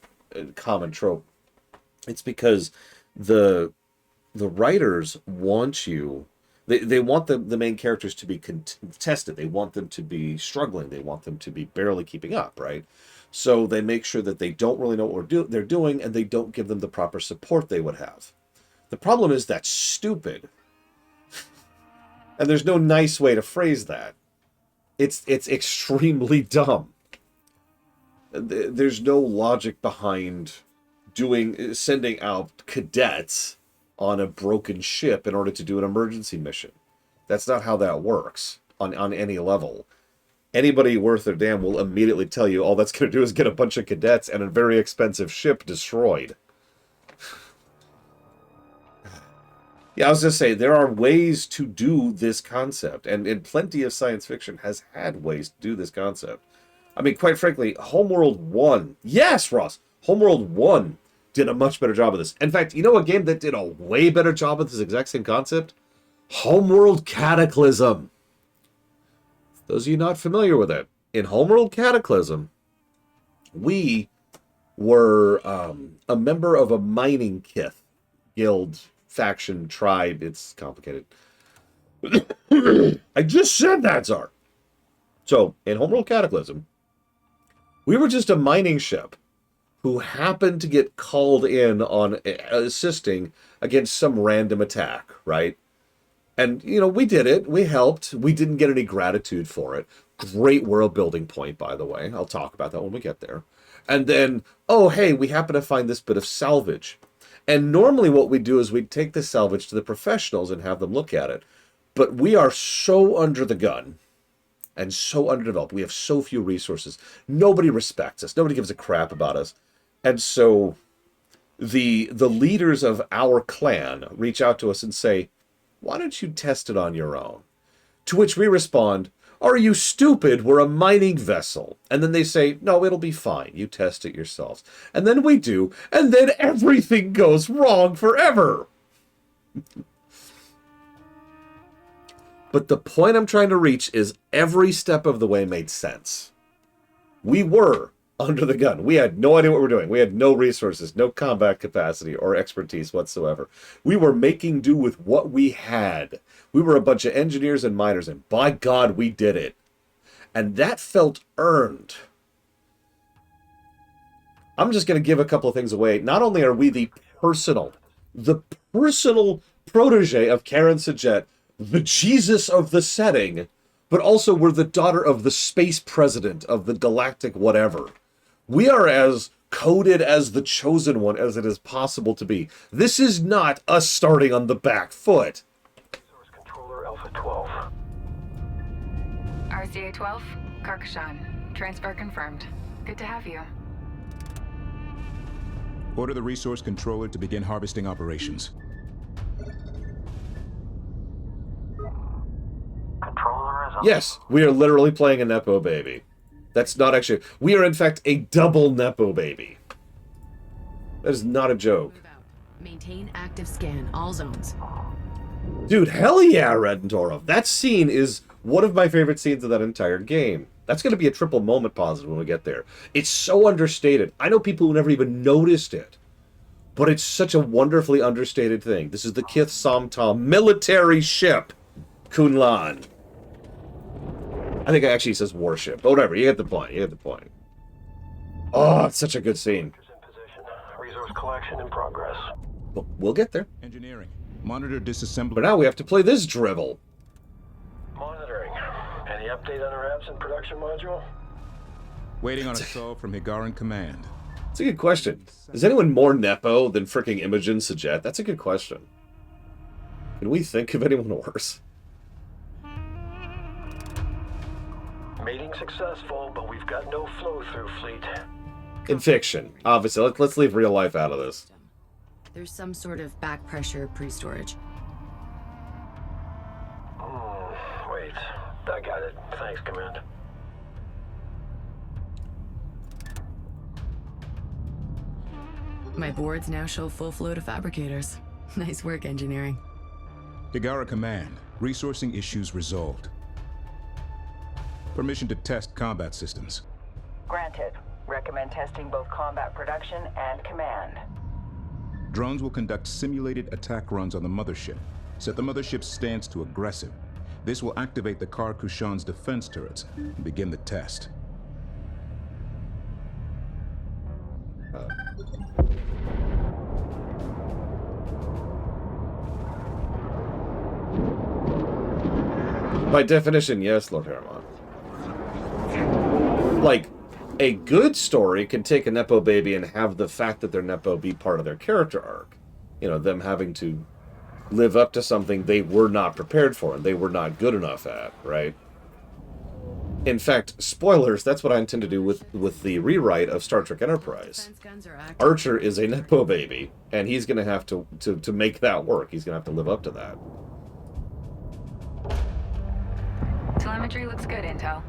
common trope. It's because the writers want you. They want the main characters to be contested. They want them to be struggling. They want them to be barely keeping up, right? So they make sure that they don't really know what they're doing, and they don't give them the proper support they would have. The problem is that's stupid. And there's no nice way to phrase that. It's extremely dumb. There's no logic behind sending out cadets on a broken ship in order to do an emergency mission. That's not how that works on any level. Anybody worth their damn will immediately tell you all that's going to do is get a bunch of cadets and a very expensive ship destroyed. Yeah, I was going to say, there are ways to do this concept, and plenty of science fiction has had ways to do this concept. I mean, quite frankly, Homeworld 1, yes, Ross, Homeworld 1 did a much better job of this. In fact, you know a game that did a way better job of this exact same concept? Homeworld Cataclysm. Those of you not familiar with it, in Homeworld Cataclysm, we were a member of a mining kith, guild, faction, tribe. It's complicated. I just said that, Czar. So, in Homeworld Cataclysm, we were just a mining ship who happened to get called in on assisting against some random attack, right? And, you know, we did it. We helped. We didn't get any gratitude for it. Great world building point, by the way. I'll talk about that when we get there. And then, oh, hey, we happen to find this bit of salvage. And normally what we do is we take the salvage to the professionals and have them look at it. But we are so under the gun and so underdeveloped. We have so few resources. Nobody respects us. Nobody gives a crap about us. And so the leaders of our clan reach out to us and say, why don't you test it on your own? To which we respond, are you stupid? We're a mining vessel. And then they say, no, it'll be fine. You test it yourselves. And then we do, and then everything goes wrong forever. But the point I'm trying to reach is every step of the way made sense. We were under the gun. We had no idea what we were doing. We had no resources, no combat capacity or expertise whatsoever. We were making do with what we had. We were a bunch of engineers and miners, and by God, we did it. And that felt earned. I'm just going to give a couple of things away. Not only are we the personal protege of Karen Sajet, the Jesus of the setting, but also we're the daughter of the space president of the galactic whatever. We are as coded as the chosen one as it is possible to be. This is not us starting on the back foot. Source Controller Alpha 12. RCA 12, Karkashan. Transfer confirmed. Good to have you. Order the resource controller to begin harvesting operations. Controller is on. Yes, we are literally playing a Nepo baby. That's not actually... We are, in fact, a double Nepo baby. That is not a joke. Move out. Maintain active scan, all zones. Dude, hell yeah, Redentorov. That scene is one of my favorite scenes of that entire game. That's going to be a triple moment positive when we get there. It's so understated. I know people who never even noticed it. But it's such a wonderfully understated thing. This is the Kith Somtom military ship, Kunlan. I think it actually says warship. But whatever, you get the point. You get the point. Oh, it's such a good scene. Is in position. Resource collection in progress. But we'll get there. Engineering. Monitor disassembly. But now we have to play this drivel. Monitoring. Any update on our absent production module? Waiting on a call from Higaran Command. That's a good question. Is anyone more Nepo than fricking Imogen Sajet? That's a good question. Can we think of anyone worse? Mating successful, but we've got no flow-through fleet. In fiction, obviously. Let's leave real life out of this. There's some sort of back pressure pre-storage. Wait. I got it. Thanks, Command. My boards now show full flow to fabricators. Nice work, engineering. Hiigara Command. Resourcing issues resolved. Permission to test combat systems. Granted. Recommend testing both combat production and command. Drones will conduct simulated attack runs on the Mothership. Set the Mothership's stance to aggressive. This will activate the Kar Kushan's defense turrets and begin the test. By definition, yes, Lord Harriman. Like, a good story can take a Nepo baby and have the fact that they're Nepo be part of their character arc. You know, them having to live up to something they were not prepared for and they were not good enough at, right? In fact, spoilers, that's what I intend to do with the rewrite of Star Trek Enterprise. Archer is a Nepo baby, and he's going to have to make that work. He's going to have to live up to that. Telemetry looks good, Intel.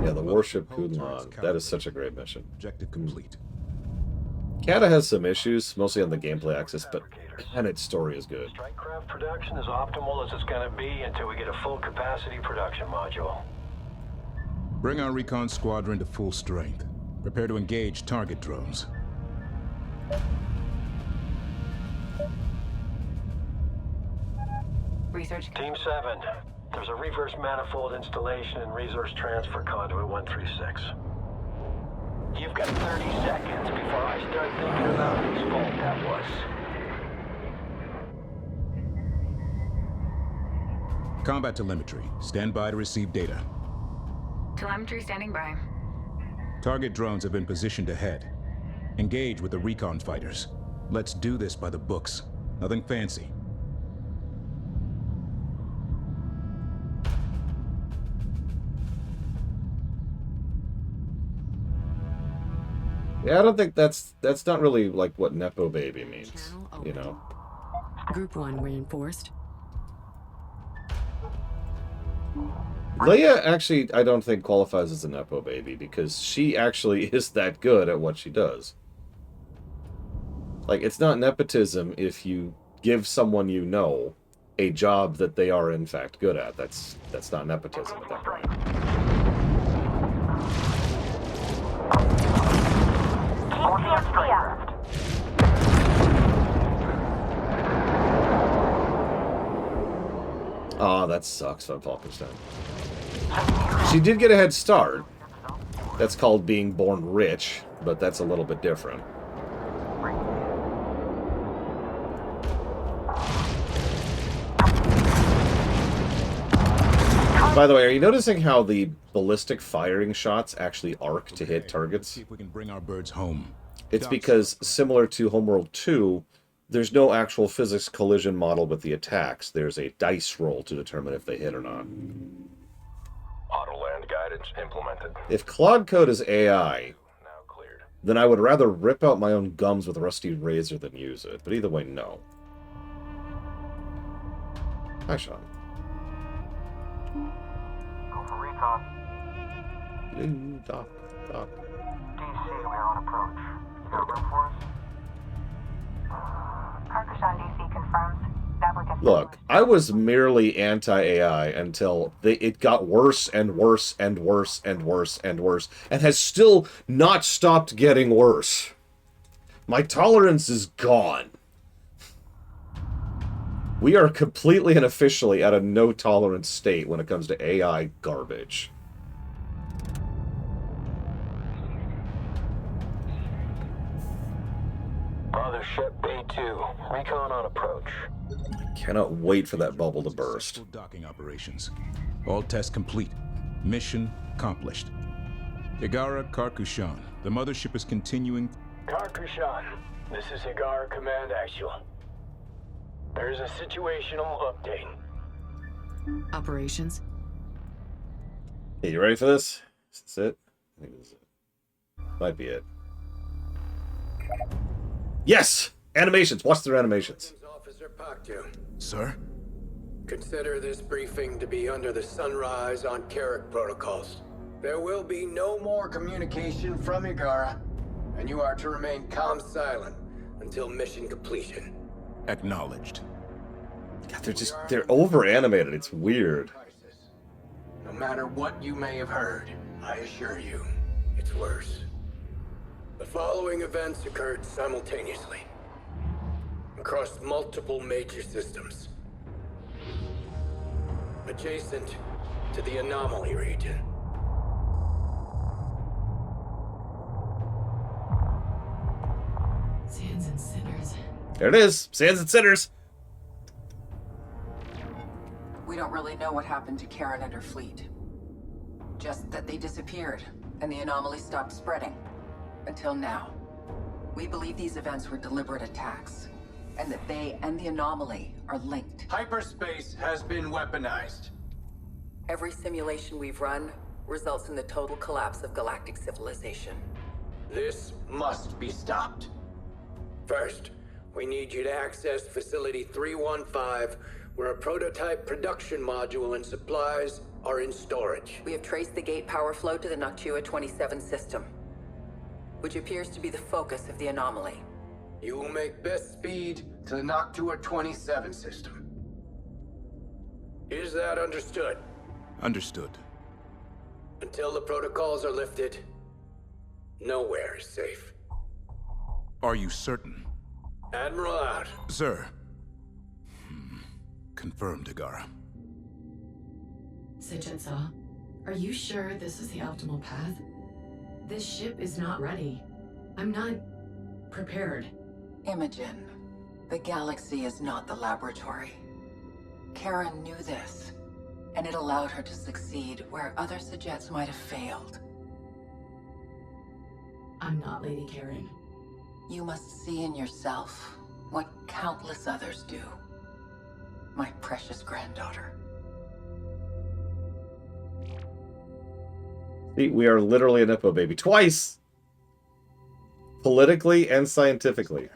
Yeah, the warship Kunlan. That is such a great mission. Objective complete. Kata has some issues, mostly on the gameplay axis, but man, its story is good. Strikecraft production is optimal as it's going to be until we get a full capacity production module. Bring our recon squadron to full strength. Prepare to engage target drones. Research. Team 7, there's a reverse manifold installation and resource transfer conduit 136. You've got 30 seconds before I start thinking about whose fault that was. Combat telemetry. Stand by to receive data. Telemetry standing by. Target drones have been positioned ahead. Engage with the recon fighters. Let's do this by the books. Nothing fancy. Yeah, I don't think that's not really like what Nepo baby means, Channel you open. know. Group 1 reinforced. Leia actually, I don't think qualifies as a Nepo baby because she actually is that good at what she does. Like, it's not nepotism if you give someone you know a job that they are in fact good at. That's not nepotism at that point. Oh, that sucks, Van Falkenstein. She did get a head start. That's called being born rich, but that's a little bit different. By the way, are you noticing how the ballistic firing shots actually arc to hit targets? See if we can bring our birds home. It's because, similar to Homeworld 2, there's no actual physics collision model with the attacks. There's a dice roll to determine if they hit or not. Auto land guidance implemented. If Claude Code is AI, Now cleared. then I would rather rip out my own gums with a rusty razor than use it. But either way, no. Hi, Sean. Go for recon. Ooh, Doc. DC, we are on approach. You got room for us? Karkashan DC confirms. Applicant Look, I was merely anti-AI until it got worse and worse and worse and worse and worse, and has still not stopped getting worse. My tolerance is gone. We are completely and officially at a no-tolerance state when it comes to AI garbage. Mothership B2, recon on approach. Cannot wait for that bubble to burst. Successful docking operations. All tests complete. Mission accomplished. Hiigara, Karkushan. The mothership is continuing. Karkushan, this is Hiigara Command Actual. There's a situational update. Operations? Hey, you ready for this? Is this it? I think this is it. Might be it. Yes! Animations! Watch their animations. Officer Paktu. Sir? Consider this briefing to be under the Sunrise on Carrick protocols. There will be no more communication from Hiigara, and you are to remain calm silent until mission completion. Acknowledged. God, they're over animated. It's weird. No matter what you may have heard, I assure you, it's worse. The following events occurred simultaneously across multiple major systems, adjacent to the anomaly region. Sands and sinners. There it is. Sands and Sinners. We don't really know what happened to Karen and her fleet. Just that they disappeared, and the anomaly stopped spreading. Until now. We believe these events were deliberate attacks, and that they and the anomaly are linked. Hyperspace has been weaponized. Every simulation we've run results in the total collapse of galactic civilization. This must be stopped. First, we need you to access Facility 315, where a prototype production module and supplies are in storage. We have traced the gate power flow to the Noctua 27 system, which appears to be the focus of the anomaly. You will make best speed to the Noctua 27 system. Is that understood? Understood. Until the protocols are lifted, nowhere is safe. Are you certain? Admiral out. Sir. Confirmed, Hiigara. Sitchinsaw, are you sure this is the optimal path? This ship is not ready. I'm not prepared. Imogen, the galaxy is not the laboratory. Karen knew this, and it allowed her to succeed where other Sajets might have failed. I'm not Lady Karen. You must see in yourself what countless others do. My precious granddaughter. See, we are literally a Nepo baby. Twice! Politically and scientifically.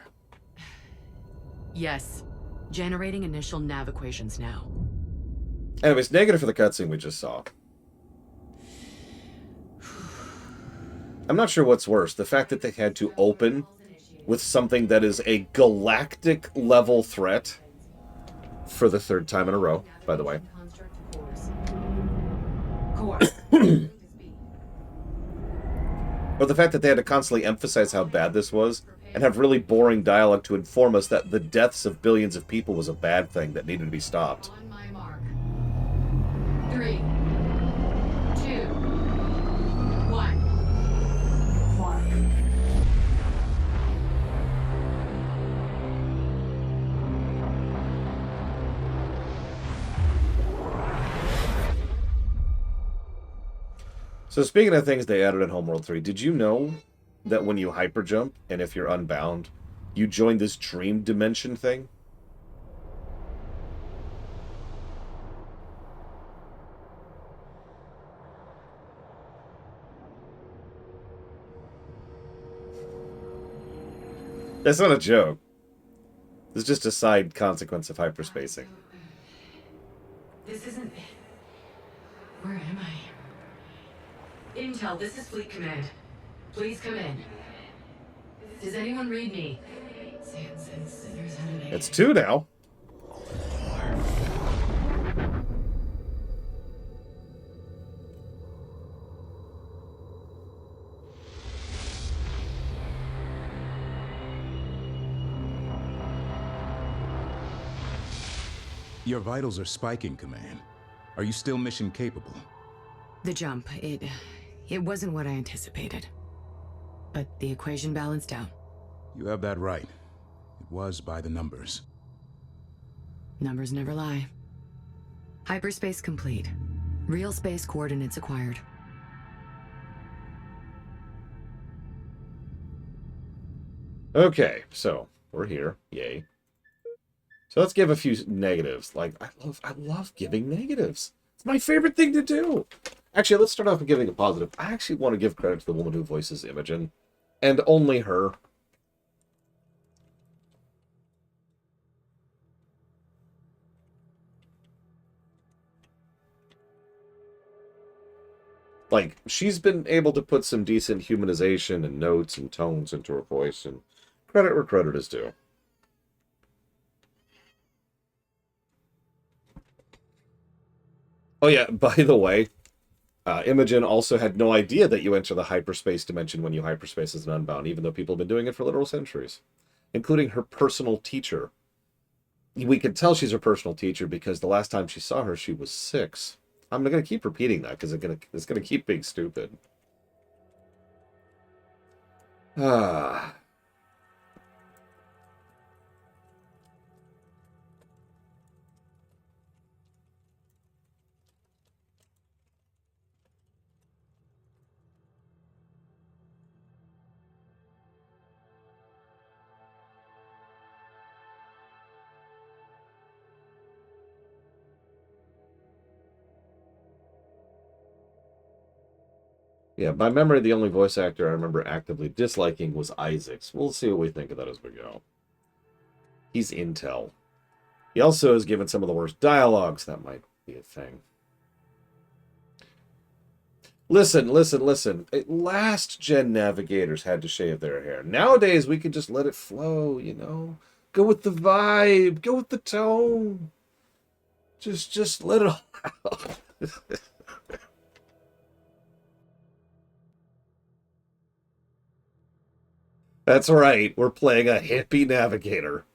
Yes. Generating initial nav equations now. Anyways, negative for the cutscene we just saw. I'm not sure what's worse. The fact that they had to open with something that is a galactic level threat for the third time in a row, by the way. Or the fact that they had to constantly emphasize how bad this was and have really boring dialogue to inform us that the deaths of billions of people was a bad thing that needed to be stopped. On my mark. 3, 2, 1. So speaking of things they added in Homeworld 3, did you know that when you hyperjump, and if you're unbound, you join this dream dimension thing? That's not a joke. This is just a side consequence of hyperspacing. This isn't... Where am I? Intel, this is Fleet Command. Please come in. Does anyone read me? Sands and sinners enemy. It's 2 now. Your vitals are spiking, Command. Are you still mission capable? The jump, it wasn't what I anticipated. But the equation balanced out. You have that right. It was by the numbers. Numbers never lie. Hyperspace complete. Real space coordinates acquired. Okay, so we're here. Yay. So let's give a few negatives. Like, I love giving negatives. It's my favorite thing to do. Actually, let's start off with giving a positive. I actually want to give credit to the woman who voices Imogen. And only her. Like, she's been able to put some decent humanization and notes and tones into her voice, and credit where credit is due. Oh yeah, by the way, Imogen also had no idea that you enter the hyperspace dimension when you hyperspace as an Unbound, even though people have been doing it for literal centuries, including her personal teacher. We can tell she's her personal teacher because the last time she saw her, she was 6. I'm going to keep repeating that because it's going to keep being stupid. Ah. Yeah, by memory, the only voice actor I remember actively disliking was Isaac's. We'll see what we think of that as we go. He's Intel. He also has given some of the worst dialogues. That might be a thing. Listen. Last gen navigators had to shave their hair. Nowadays, we can just let it flow, you know? Go with the vibe. Go with the tone. Just let it all out. That's right. We're playing a hippie navigator.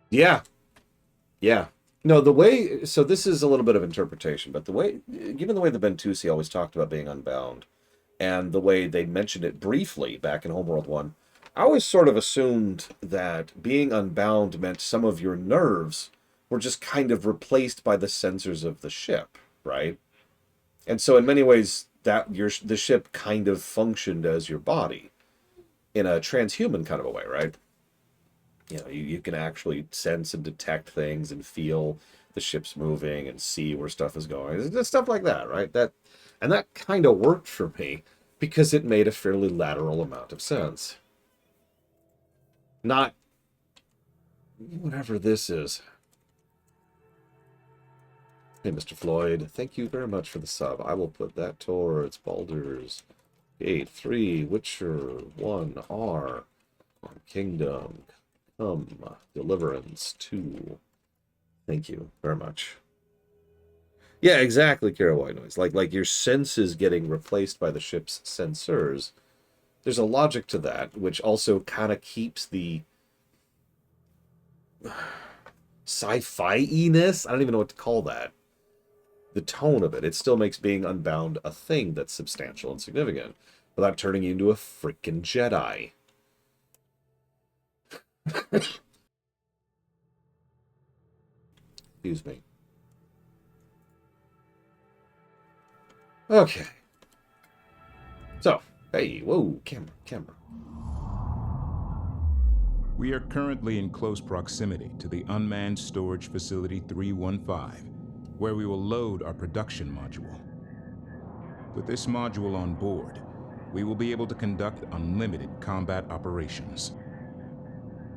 Yeah. Yeah. No, the way, so this is a little bit of interpretation, but the way, given the way the Bentusi always talked about being unbound, and the way they mentioned it briefly back in Homeworld 1, I always sort of assumed that being unbound meant some of your nerves were just kind of replaced by the sensors of the ship, right? And so in many ways, the ship kind of functioned as your body in a transhuman kind of a way, right? You know, you can actually sense and detect things and feel the ship's moving and see where stuff is going. It's stuff like that, right? That kind of worked for me because it made a fairly lateral amount of sense. Not whatever this is. Hey, Mr. Floyd, thank you very much for the sub. I will put that towards Baldur's Gate 3, Witcher 1, R, Kingdom Come, Deliverance 2. Thank you very much. Yeah, exactly, Kara White Noise. Like your senses getting replaced by the ship's sensors. There's a logic to that, which also kind of keeps the sci-fi-iness. I don't even know what to call that. The tone of it. It still makes being unbound a thing that's substantial and significant without turning you into a freaking Jedi. Excuse me. Okay. So, hey, whoa, camera. We are currently in close proximity to the Unmanned Storage Facility 315, where we will load our production module. With this module on board, we will be able to conduct unlimited combat operations.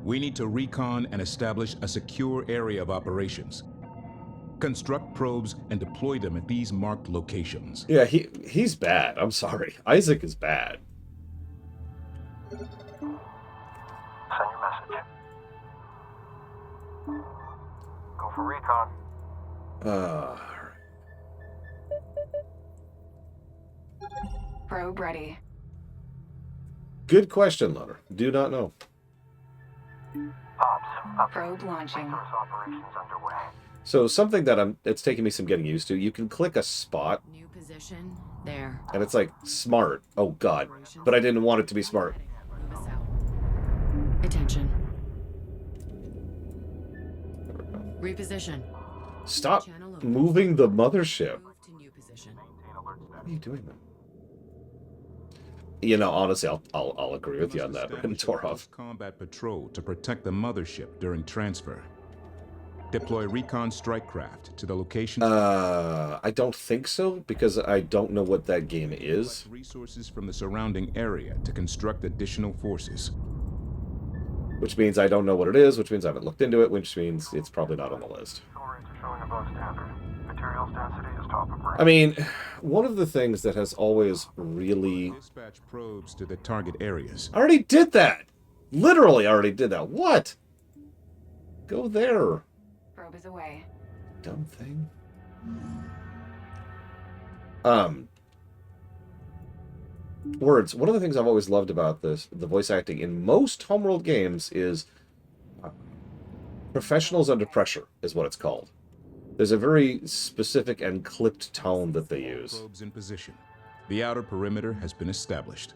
We need to recon and establish a secure area of operations. Construct probes and deploy them at these marked locations. Yeah, he's bad. I'm sorry. Isaac is bad. Send your message. Go for recon. Probe ready. Good question, Leonard. Do not know. Ops. Probe launching. Resource operations underway. So something that it's taking me some getting used to. You can click a spot, New position. There. and it's like smart. Oh God! But I didn't want it to be smart. Move us out. Attention. Reposition. Stop Channel open. moving the mothership. Move to new position. What are you doing, man? You know, honestly, I'll agree with you on that, Torov. Combat patrol to protect the mothership during transfer. Deploy recon strike craft to the location. I don't think so, because I don't know what that game is. Resources from the surrounding area to construct additional forces. Which means I don't know what it is, which means I haven't looked into it, which means it's probably not on the list. Fuel rates are showing above standard. Materials density is top of range. I mean, one of the things that has always really... Dispatch probes to the target areas. I already did that! Literally already did that. What? Go there. Probe is away. Dumb thing. Words. One of the things I've always loved about the voice acting in most Homeworld games is professionals under pressure, is what it's called. There's a very specific and clipped tone that they use. Probes in position. The outer perimeter has been established.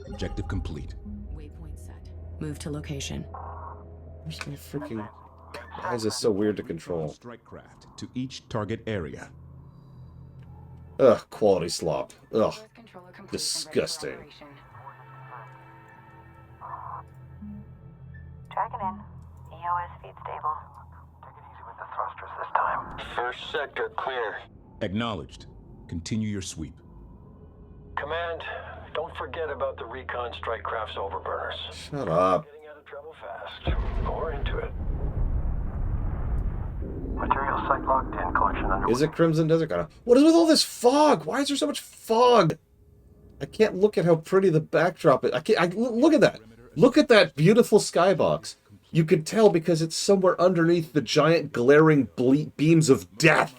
Objective complete. Waypoint set. Move to location. Where's my freaking... Why is this so weird to control? Strike craft to each target area. Ugh, quality slop. Ugh. Resource controller complete and ready for Disgusting. operation. Tracking in. EOS feed stable. Take it easy with the thrusters this time. First sector clear. Acknowledged. Continue your sweep. Command, don't forget about the recon strike craft's overburners. Shut up. Getting out of trouble fast. Or into it. Material site locked in. Collection underway. Is it Crimson Desert? What is with all this fog? Why is there so much fog? I can't look at how pretty the backdrop is. Look at that. Look at that beautiful skybox. You can tell because it's somewhere underneath the giant glaring beams of death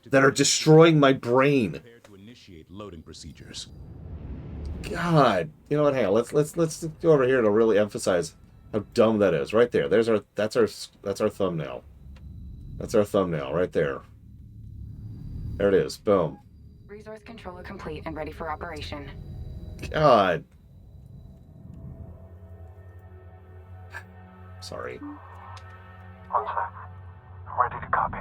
that are destroying my brain. Prepare to initiate loading procedures. God, you know what? Hang on. Let's go over here to really emphasize how dumb that is. Right there. That's our thumbnail. That's our thumbnail right there. There it is. Boom. Resource controller complete and ready for operation. God. Sorry. 1 sec. Ready to copy.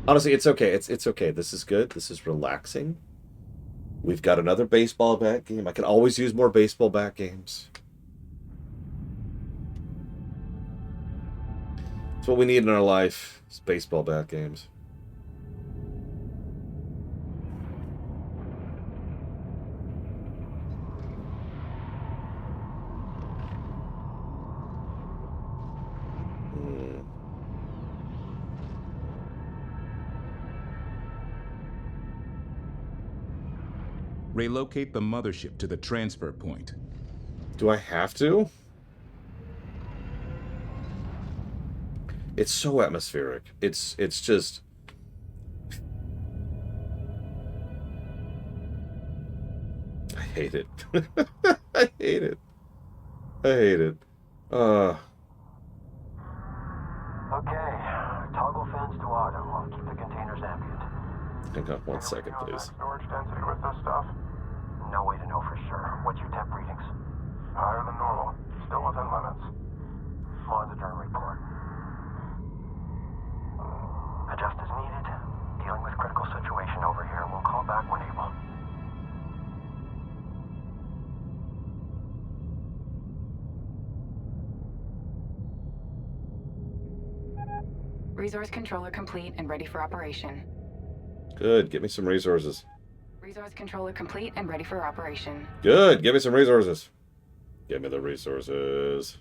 Honestly, it's okay. It's okay. This is good. This is relaxing. We've got another baseball bat game. I can always use more baseball bat games. It's what we need in our life. It's baseball bat games. Relocate the mothership to the transfer point. Do I have to? It's so atmospheric. It's just... I hate it. I hate it. I hate it. Okay. Toggle fans to auto. I'll keep the containers ambient. Hang on 1 second, please. Storage density with this stuff? No way to know for sure. What's your temp readings? Higher than normal. Still within limits. Monitoring report. Adjust as needed. Dealing with critical situation over here. We'll call back when able. Resource controller complete and ready for operation. Good. Get me some resources. Resource controller complete and ready for operation. Good. Give me some resources. Give me the resources.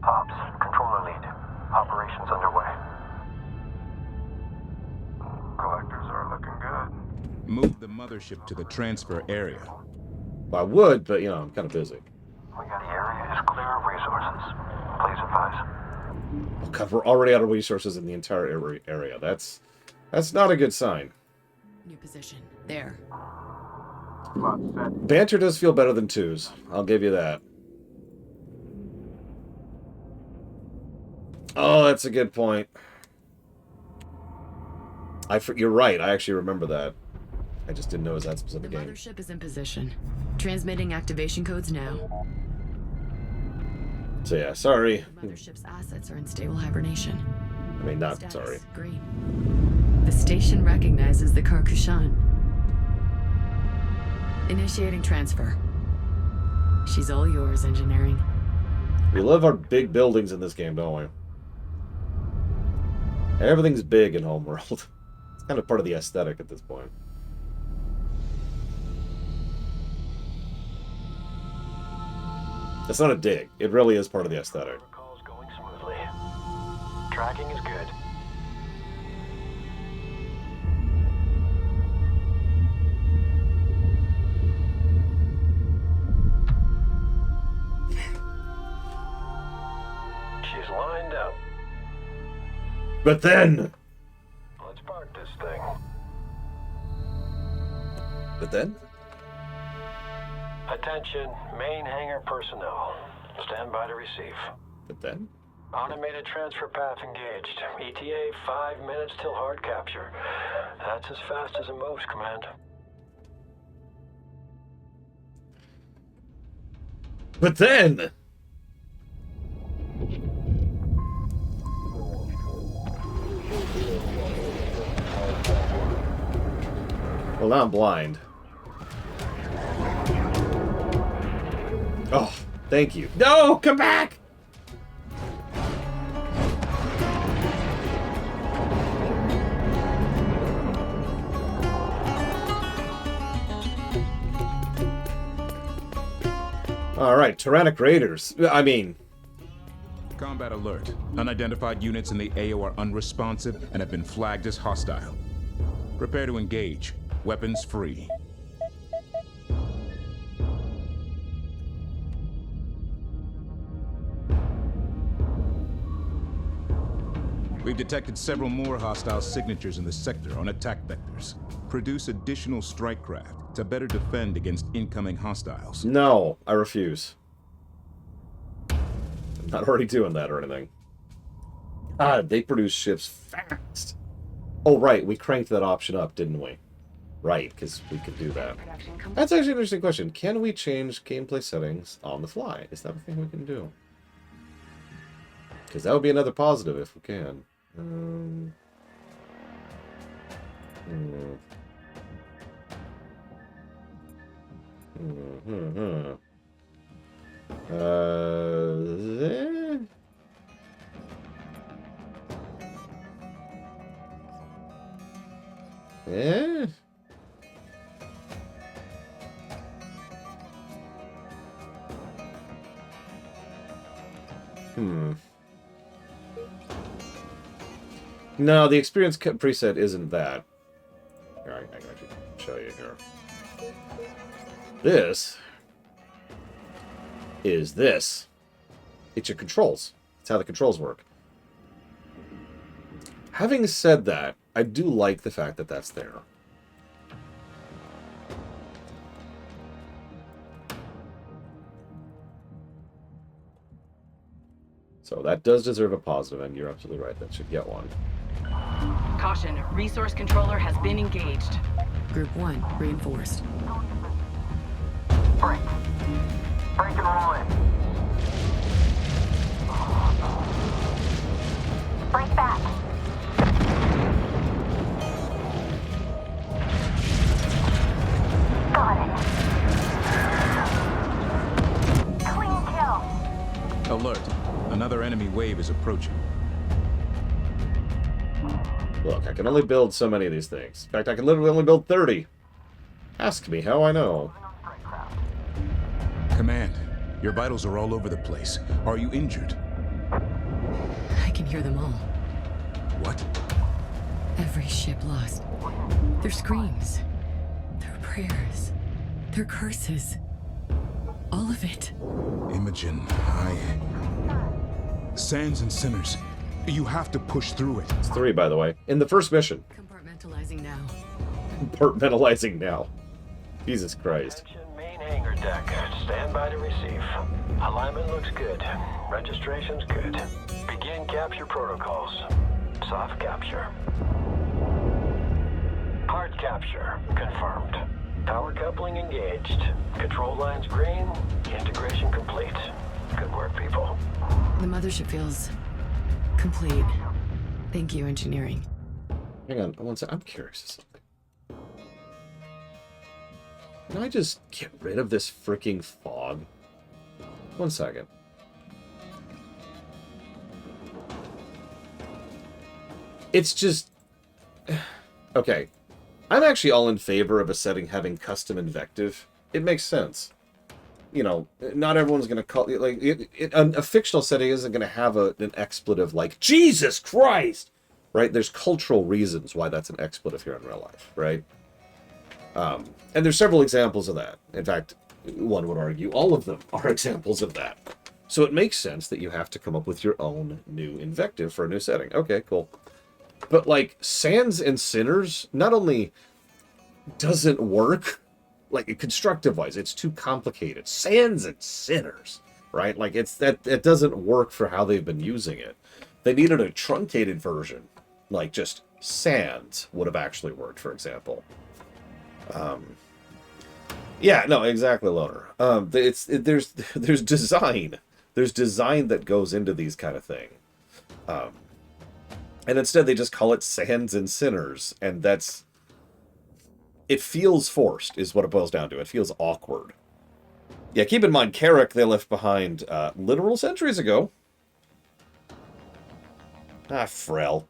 Ops, controller lead. Operations underway. Collectors are looking good. Move the mothership to the transfer area. I would, but, you know, I'm kind of busy. We got the area is clear of resources. Please advise. Oh god, we're already out of resources in the entire area. That's not a good sign. New position. There. Spot set. Banter does feel better than twos. I'll give you that. Oh, that's a good point. You're right. I actually remember that. I just didn't know it was that The specific game. mothership is in position. Transmitting activation codes now. So yeah, sorry. The mothership's assets are in stable hibernation. I mean, not Status, sorry. Green. The station recognizes the Karkushan. Initiating transfer. She's all yours, engineering. We love our big buildings in this game, don't we? Everything's big in Homeworld. It's kind of part of the aesthetic at this point. That's not a dig. It really is part of the aesthetic. Protocol's going smoothly. Tracking is good. She's lined up. But then... Let's park this thing. But then? Attention, main hangar personnel. Stand by to receive. But then? Automated transfer path engaged. ETA 5 minutes till hard capture. That's as fast as it moves, Command. But then... Well, now I'm blind. Oh, thank you. No, come back! Alright, Tyrannic Raiders. I mean... Combat alert. Unidentified units in the AO are unresponsive and have been flagged as hostile. Prepare to engage. Weapons free. We've detected several more hostile signatures in the sector on attack vectors. Produce additional strike craft to better defend against incoming hostiles. No, I refuse. I'm not already doing that or anything. God, they produce ships fast. Oh, right, we cranked that option up, didn't we? Right, because we could do that. That's actually an interesting question. Can we change gameplay settings on the fly? Is that a thing we can do? Because that would be another positive if we can. Eh? No, the experience preset isn't that. Here, I can actually show you here. This is this. It's your controls. It's how the controls work. Having said that, I do like the fact that that's there. So that does deserve a positive, and you're absolutely right. That should get one. Caution, resource controller has been engaged. Group 1, reinforced. Break. Break and roll in. Break back. Got it. Clean kill. Alert. Another enemy wave is approaching. Look, I can only build so many of these things. In fact, I can literally only build 30. Ask me how I know. Command, your vitals are all over the place. Are you injured? I can hear them all. What? Every ship lost. Their screams. Their prayers. Their curses. All of it. Imogen, Sands and sinners. You have to push through it. It's 3, by the way. In the first mission. Compartmentalizing now. Compartmentalizing now. Jesus Christ. Attention, main hangar deck. Stand by to receive. Alignment looks good. Registration's good. Begin capture protocols. Soft capture. Hard capture. Confirmed. Power coupling engaged. Control lines green. Integration complete. Good work, people. The mothership feels complete. Thank you, engineering. Hang on, one second. I'm curious of something. Can I just get rid of this freaking fog? 1 second. It's just... Okay. I'm actually all in favor of a setting having custom invective. It makes sense. You know, not everyone's going to call... Like, a fictional setting isn't going to have an expletive like, Jesus Christ! Right? There's cultural reasons why that's an expletive here in real life, right? And there's several examples of that. In fact, one would argue all of them are examples of that. So it makes sense that you have to come up with your own new invective for a new setting. Okay, cool. But, like, Sands and Sinners not only doesn't work, like, constructive-wise, it's too complicated. Sands and Sinners, right? Like, it doesn't work for how they've been using it. They needed a truncated version. Like, just Sands would have actually worked, for example. Yeah, no, exactly, Loner. There's design. There's design that goes into these kind of thing. And instead they just call it Sands and Sinners, and that's... It feels forced, is what it boils down to. It feels awkward. Yeah, keep in mind, Carrick they left behind literal centuries ago. Ah, Frel.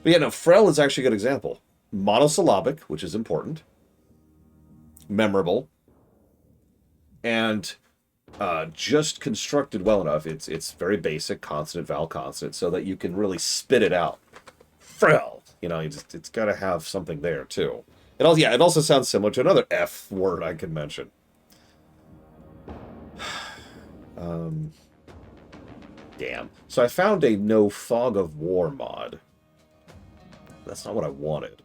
But yeah, no, Frel is actually a good example. Monosyllabic, which is important. Memorable. And just constructed well enough. It's very basic, consonant, vowel, consonant, so that you can really spit it out. Frel! You know, it's got to have something there, too. It also sounds similar to another F word I could mention. Damn. So I found a no fog of war mod. That's not what I wanted.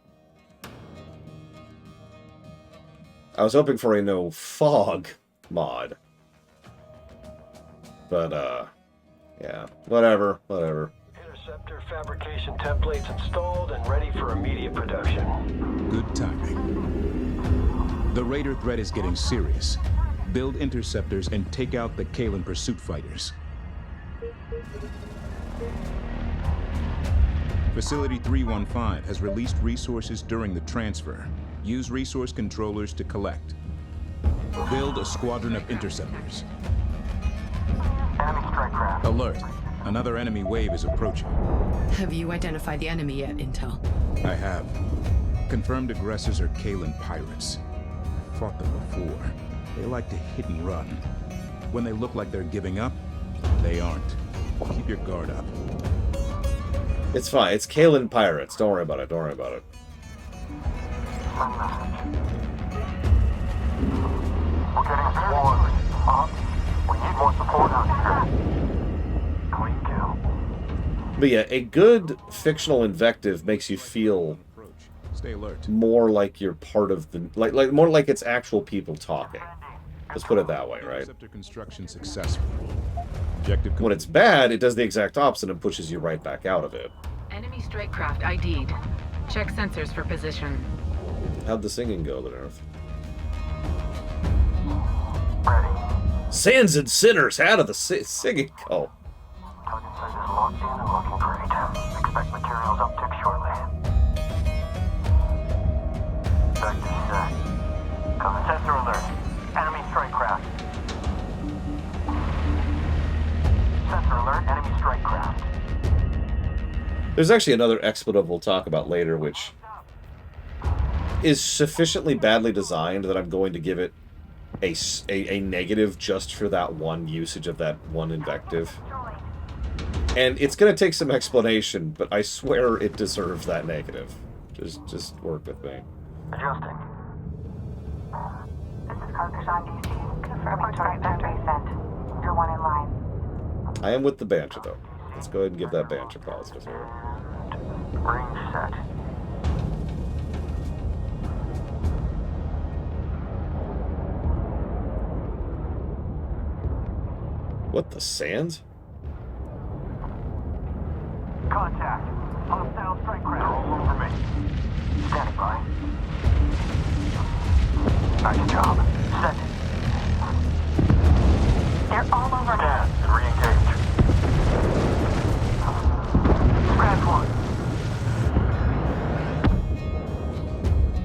I was hoping for a no fog mod. But, yeah. Whatever. Interceptor fabrication templates installed and ready for immediate production. Good timing. The Raider threat is getting serious. Build interceptors and take out the Kalen pursuit fighters. Facility 315 has released resources during the transfer. Use resource controllers to collect. Build a squadron of interceptors. Enemy strike craft. Alert. Another enemy wave is approaching. Have you identified the enemy yet, Intel? I have. Confirmed aggressors are Kalen pirates. Fought them before. They like to hit and run. When they look like they're giving up, they aren't. Keep your guard up. It's fine. It's Kalen pirates. Don't worry about it. Send message. We're getting swarmed. We need more support out here. Clean kill. But yeah, a good fictional invective makes you feel Stay alert. more like you're part of the... Like more like it's actual people talking. Let's put it that way, right? Interceptor construction successful. Objective When it's bad, it does the exact opposite and pushes you right back out of it. Enemy strike craft ID'd. Check sensors for position. How'd the singing go, then, Earth? Ready. Sands and Sinners, how did the singing go? Target site is locked in and looking great. Expect materials uptick shortly. Back to set. Come sensor alert. Enemy strike craft. Sensor alert. Enemy strike craft. There's actually another expletive we'll talk about later, which is sufficiently badly designed that I'm going to give it a negative just for that one usage of that one invective. And it's going to take some explanation, but I swear it deserves that negative. Just work with me. Adjusting. This is Carcashan DC. Confirming target boundary set. You're one in line. I am with the banter, though. Let's go ahead and give that banter positive here. Range set. What, the sand? Contact. Hostile strike craft. They're all over me. Standing by. Nice job. Set. They're all over me. Scan and re-engage. Scratch one.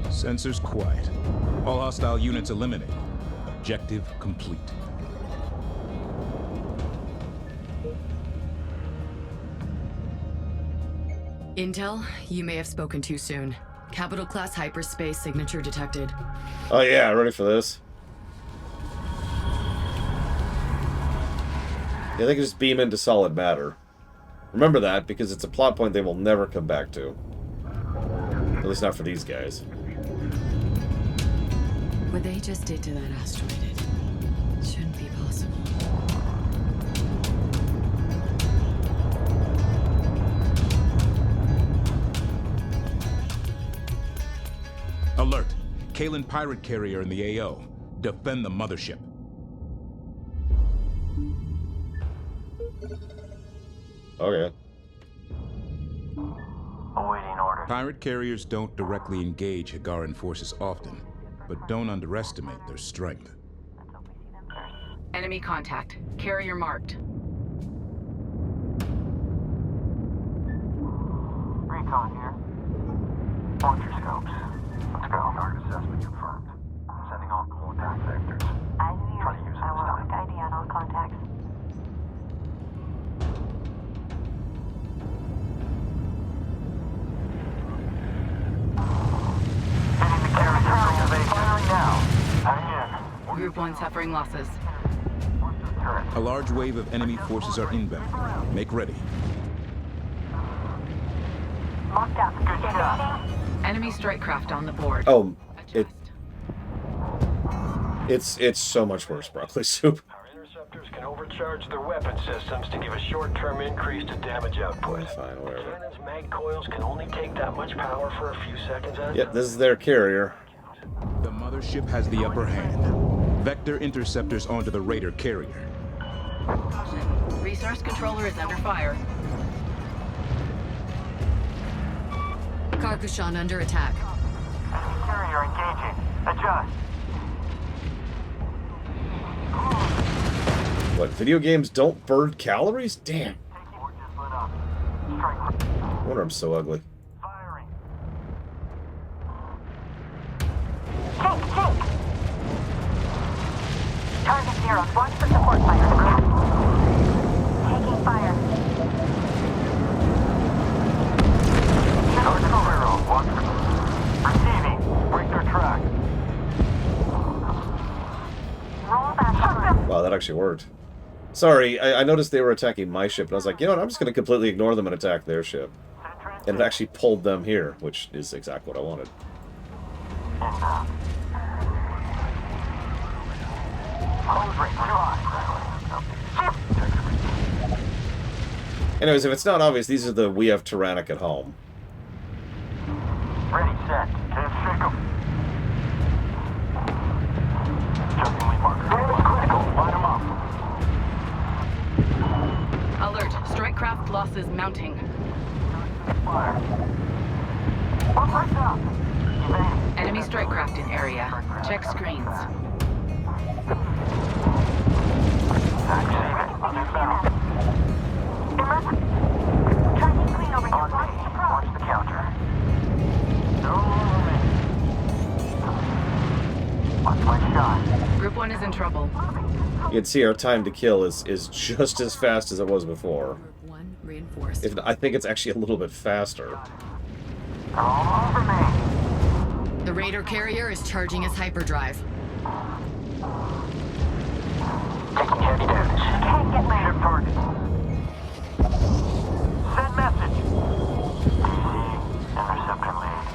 Sensors quiet. All hostile units eliminated. Objective complete. Intel, you may have spoken too soon. Capital class hyperspace signature detected. Oh yeah, ready for this? Yeah, they can just beam into solid matter. Remember that, because it's a plot point they will never come back to. At least not for these guys. What they just did to that asteroid, it shouldn't be possible. Alert! Kalen pirate carrier in the AO. Defend the mothership. Okay. Awaiting order. Pirate carriers don't directly engage Higaran forces often, but don't underestimate their strength. Enemy contact. Carrier marked. Recon here. Launch your scopes. Let's go. Target assessment confirmed. Sending off contact vectors. I hear. Try to use it I this want time. quick ID on all contacts. Hitting the carrier activation. Firing now. Hang in. Group 1 suffering losses. Turret. A large wave of enemy forces are inbound. Make ready. Locked up. Good shot. Enemy strike craft on the board. Oh, Adjust. it's so much worse, broccoli soup. Our interceptors can overcharge their weapon systems to give a short-term increase to damage output. Fine, whatever. Cannon's mag coils can only take that much power for a few seconds at a Yep, this is their carrier. The mothership has the upper hand. Vector interceptors onto the Raider carrier. Caution. Resource controller is under fire. Karkushan under attack. Enemy carrier engaging. Adjust. What, video games don't burn calories? Damn. We're just lit up. Strike. I wonder I'm so ugly. Firing. Tank! Target 0. Watch for support fire. Taking fire. Target 0. Watch for. Receiving. Break their track. Roll back. Wow, that actually worked. Sorry, I noticed they were attacking my ship, and I was like, you know what, I'm just going to completely ignore them and attack their ship. And it actually pulled them here, which is exactly what I wanted. Anyways, if it's not obvious, these are the We Have Tyrannic at Home. Ready, set. Can't shake 'em. Jumping lead marker. Damage critical. Line 'em up. Alert. Strike craft losses mounting. Fire. One right up. Evading. Enemy strike craft in area. Check screens. Inbound. Tracking clean over here. On me. Watch the counter. No over me. Watch my shot. Group 1 is in trouble. You can see our time to kill is just as fast as it was before. Group 1 reinforced. If I think it's actually a little bit faster. All over me. The Raider carrier is charging its hyperdrive. Taking heavy damage. Can't get land. Ship target. Send message. Interceptor lead.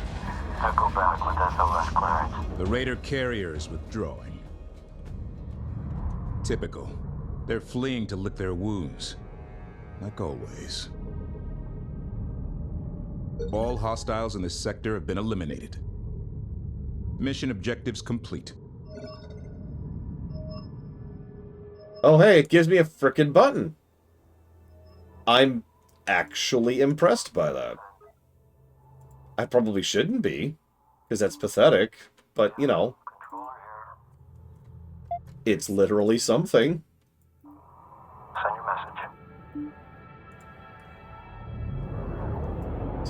Now go back with SOS clearance. The Raider carrier is withdrawing. Typical. They're fleeing to lick their wounds. like always. All hostiles in this sector have been eliminated. Mission objectives complete. Oh, hey, it gives me a frickin' button. I'm actually impressed by that. I probably shouldn't be, because that's pathetic, but, you know, it's literally something. Send your message.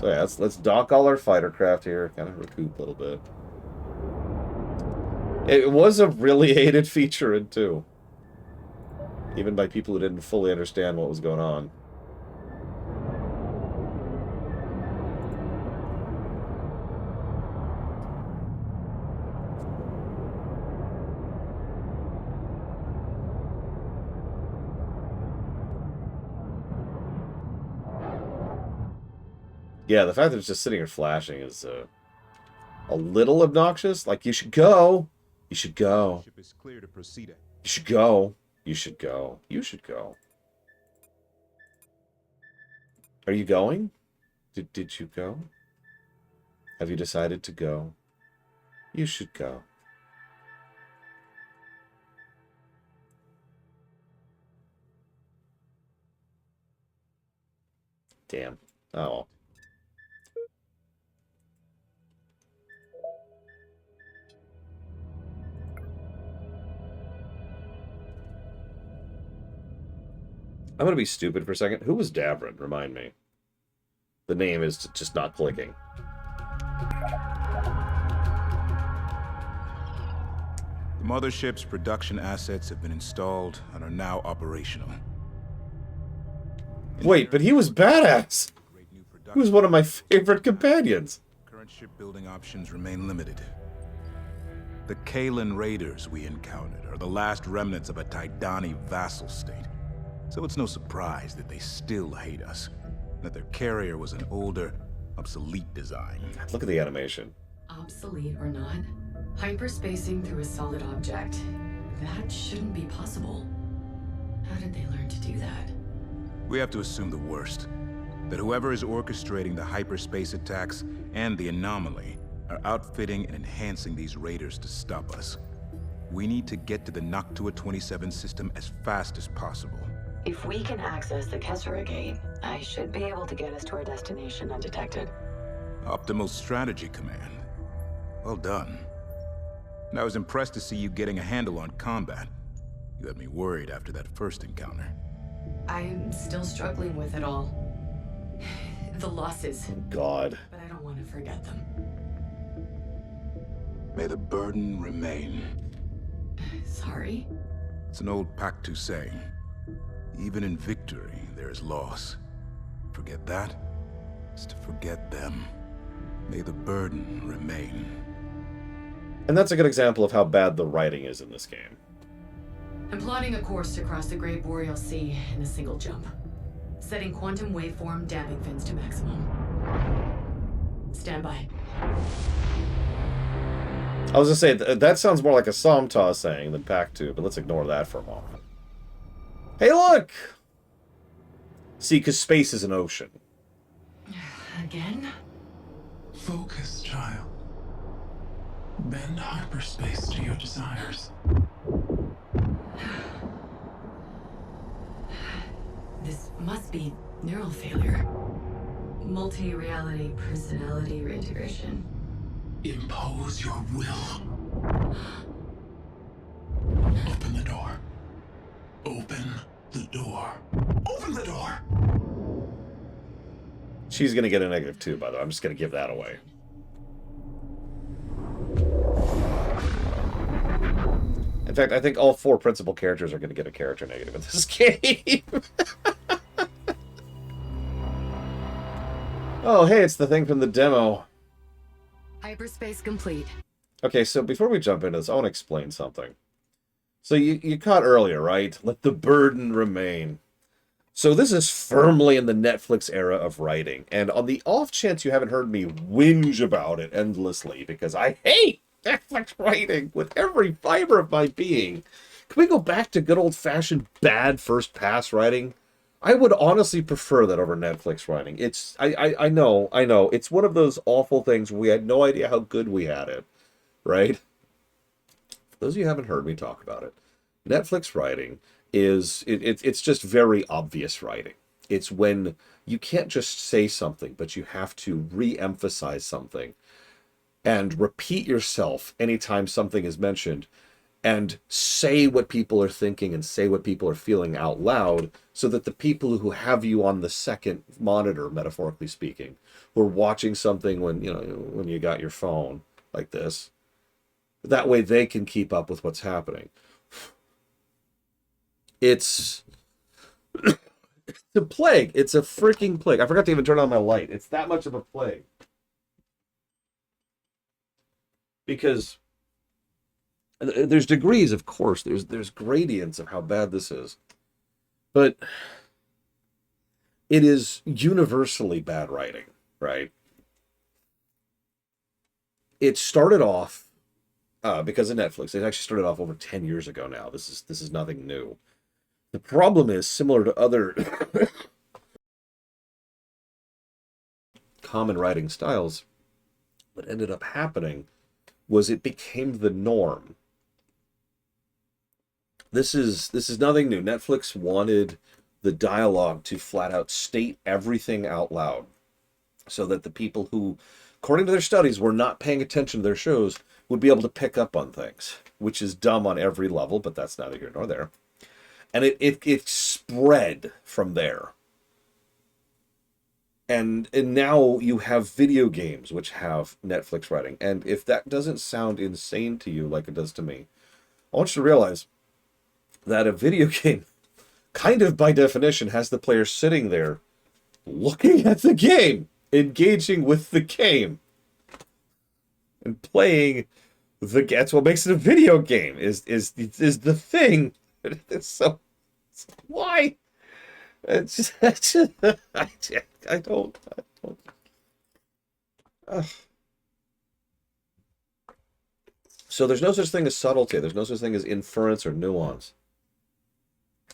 So yeah, let's dock all our fighter craft here, kind of recoup a little bit. It was a really hated feature in 2. Even by people who didn't fully understand what was going on. Yeah, the fact that it's just sitting here flashing is a little obnoxious. Like, you should go. You should go. Ship is clear to proceed. You should go. You should go. You should go. Are you going? Did you go? Have you decided to go? You should go. Damn. Oh. I'm gonna be stupid for a second. Who was Davrin? Remind me. The name is just not clicking. The Mothership's production assets have been installed and are now operational. Wait, but he was badass. He was one of my favorite companions. Current shipbuilding options remain limited. The Kalen raiders we encountered are the last remnants of a Taidani vassal state. So it's no surprise that they still hate us. That their carrier was an older, obsolete design. Look at the animation. Obsolete or not, hyperspacing through a solid object. That shouldn't be possible. How did they learn to do that? We have to assume the worst. That whoever is orchestrating the hyperspace attacks and the anomaly are outfitting and enhancing these raiders to stop us. We need to get to the Noctua 27 system as fast as possible. If we can access the Kessera Gate, I should be able to get us to our destination undetected. Optimal strategy, Command. Well done. And I was impressed to see you getting a handle on combat. You had me worried after that first encounter. I'm still struggling with it all. The losses. God. But I don't want to forget them. May the burden remain. Sorry? It's an old Pactu saying. Even in victory, there is loss. Forget that, is to forget them. May the burden remain. And that's a good example of how bad the writing is in this game. I'm plotting a course to cross the Great Boreal Sea in a single jump. Setting quantum waveform damping fins to maximum. Stand by. I was gonna say, that sounds more like a Somta saying than Pac-2, but let's ignore that for a moment. Hey, look! See, because space is an ocean. Again? Focus, child. Bend hyperspace to your desires. This must be neural failure. Multi-reality personality reintegration. Impose your will. Open the door. Open the door. Open the door! She's gonna get a -2, by the way. I'm just gonna give that away. In fact, I think all 4 principal characters are gonna get a character negative in this game. Oh, hey, it's the thing from the demo. Hyperspace complete. Okay, so before we jump into this, I want to explain something. So you caught earlier, right? Let the burden remain. So this is firmly in the Netflix era of writing. And on the off chance you haven't heard me whinge about it endlessly, because I hate Netflix writing with every fiber of my being, can we go back to good old-fashioned bad first pass writing? I would honestly prefer that over Netflix writing. I know, it's one of those awful things where we had no idea how good we had it, right? For those of you who haven't heard me talk about it, Netflix writing it's just very obvious writing. It's when you can't just say something, but you have to re-emphasize something and repeat yourself anytime something is mentioned and say what people are thinking and say what people are feeling out loud so that the people who have you on the second monitor, metaphorically speaking, who are watching something when you got your phone like this, that way they can keep up with what's happening. It's a plague. It's a freaking plague. I forgot to even turn on my light. It's that much of a plague. Because there's degrees, of course. There's gradients of how bad this is. But it is universally bad writing, right? It started off because of Netflix. It actually started off over 10 years ago now. This is nothing new. The problem is, similar to other common writing styles, what ended up happening was it became the norm. This is nothing new. Netflix wanted the dialogue to flat out state everything out loud so that the people who, according to their studies, were not paying attention to their shows would be able to pick up on things, which is dumb on every level, but that's neither here nor there. And it spread from there. And now you have video games which have Netflix writing. And if that doesn't sound insane to you like it does to me, I want you to realize that a video game, kind of by definition, has the player sitting there looking at the game, engaging with the game, and playing the game. That's what makes it a video game, is the thing. So why? It's just, I don't. So there's no such thing as subtlety. There's no such thing as inference or nuance.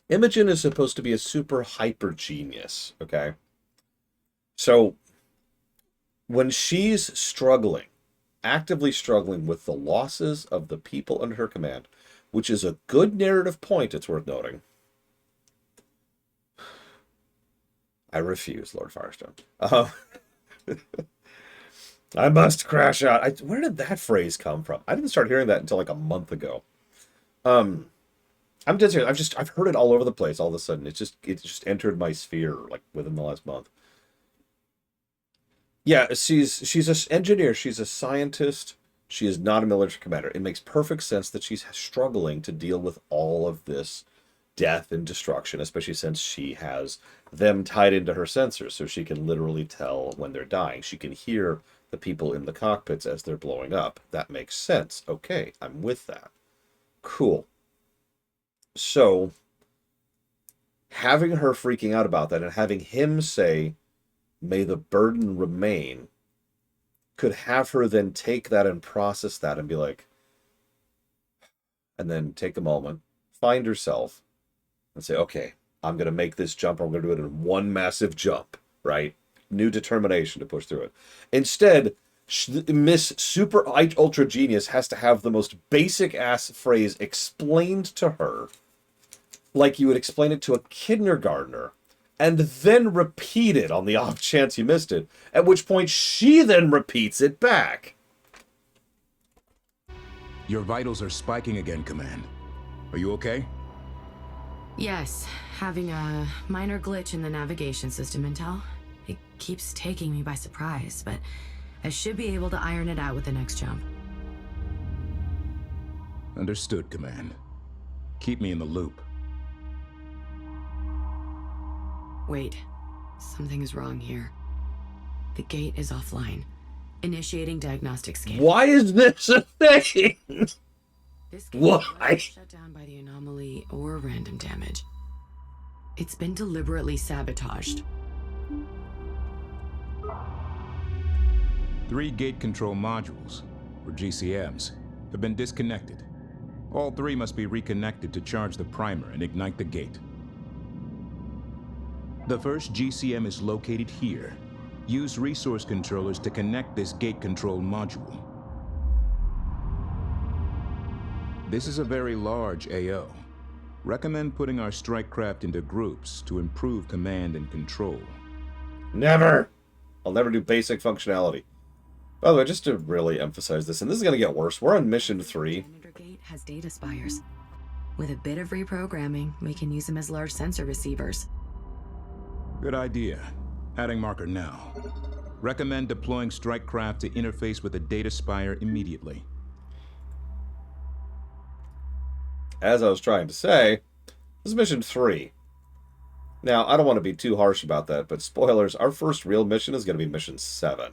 Imogen is supposed to be a super hyper genius, okay? So when she's struggling, actively struggling with the losses of the people under her command, which is a good narrative point, it's worth noting. I refuse, Lord Firestone. I must crash out. Where did that phrase come from? I didn't start hearing that until like a month ago. I'm dead serious. I've heard it all over the place all of a sudden. It just entered my sphere like within the last month. Yeah, she's an engineer. She's a scientist. She is not a military commander. It makes perfect sense that she's struggling to deal with all of this death and destruction, especially since she has them tied into her sensors, so she can literally tell when they're dying. She can hear the people in the cockpits as they're blowing up. That makes sense. Okay, I'm with that. Cool. So, having her freaking out about that and having him say, "May the burden remain," could have her then take that and process that and be like, and then take a moment, find herself, and say, okay, I'm going to make this jump. I'm going to do it in one massive jump, right? New determination to push through it. Instead, Miss Super Ultra Genius has to have the most basic ass phrase explained to her like you would explain it to a kindergartner, and then repeat it on the off chance you missed it, at which point she then repeats it back. Your vitals are spiking again, Command. Are you okay? Yes, having a minor glitch in the navigation system, Intel. It keeps taking me by surprise, but I should be able to iron it out with the next jump. Understood, Command. Keep me in the loop. Wait, something is wrong here. The gate is offline. Initiating diagnostic scan. Why is this a thing? This gate Why? wasn't shut down by the anomaly or random damage. It's been deliberately sabotaged. 3 gate control modules, or GCMs, have been disconnected. All 3 must be reconnected to charge the primer and ignite the gate. The first GCM is located here. Use resource controllers to connect this gate control module. This is a very large AO. Recommend putting our strike craft into groups to improve command and control. Never! I'll never do basic functionality. By the way, just to really emphasize this, and this is going to get worse, we're on mission 3. Janitor Gate has data spires. With a bit of reprogramming, we can use them as large sensor receivers. Good idea. Adding marker now. Recommend deploying strike craft to interface with the data spire immediately. As I was trying to say, this is mission 3. Now, I don't want to be too harsh about that, but spoilers, our first real mission is going to be mission 7.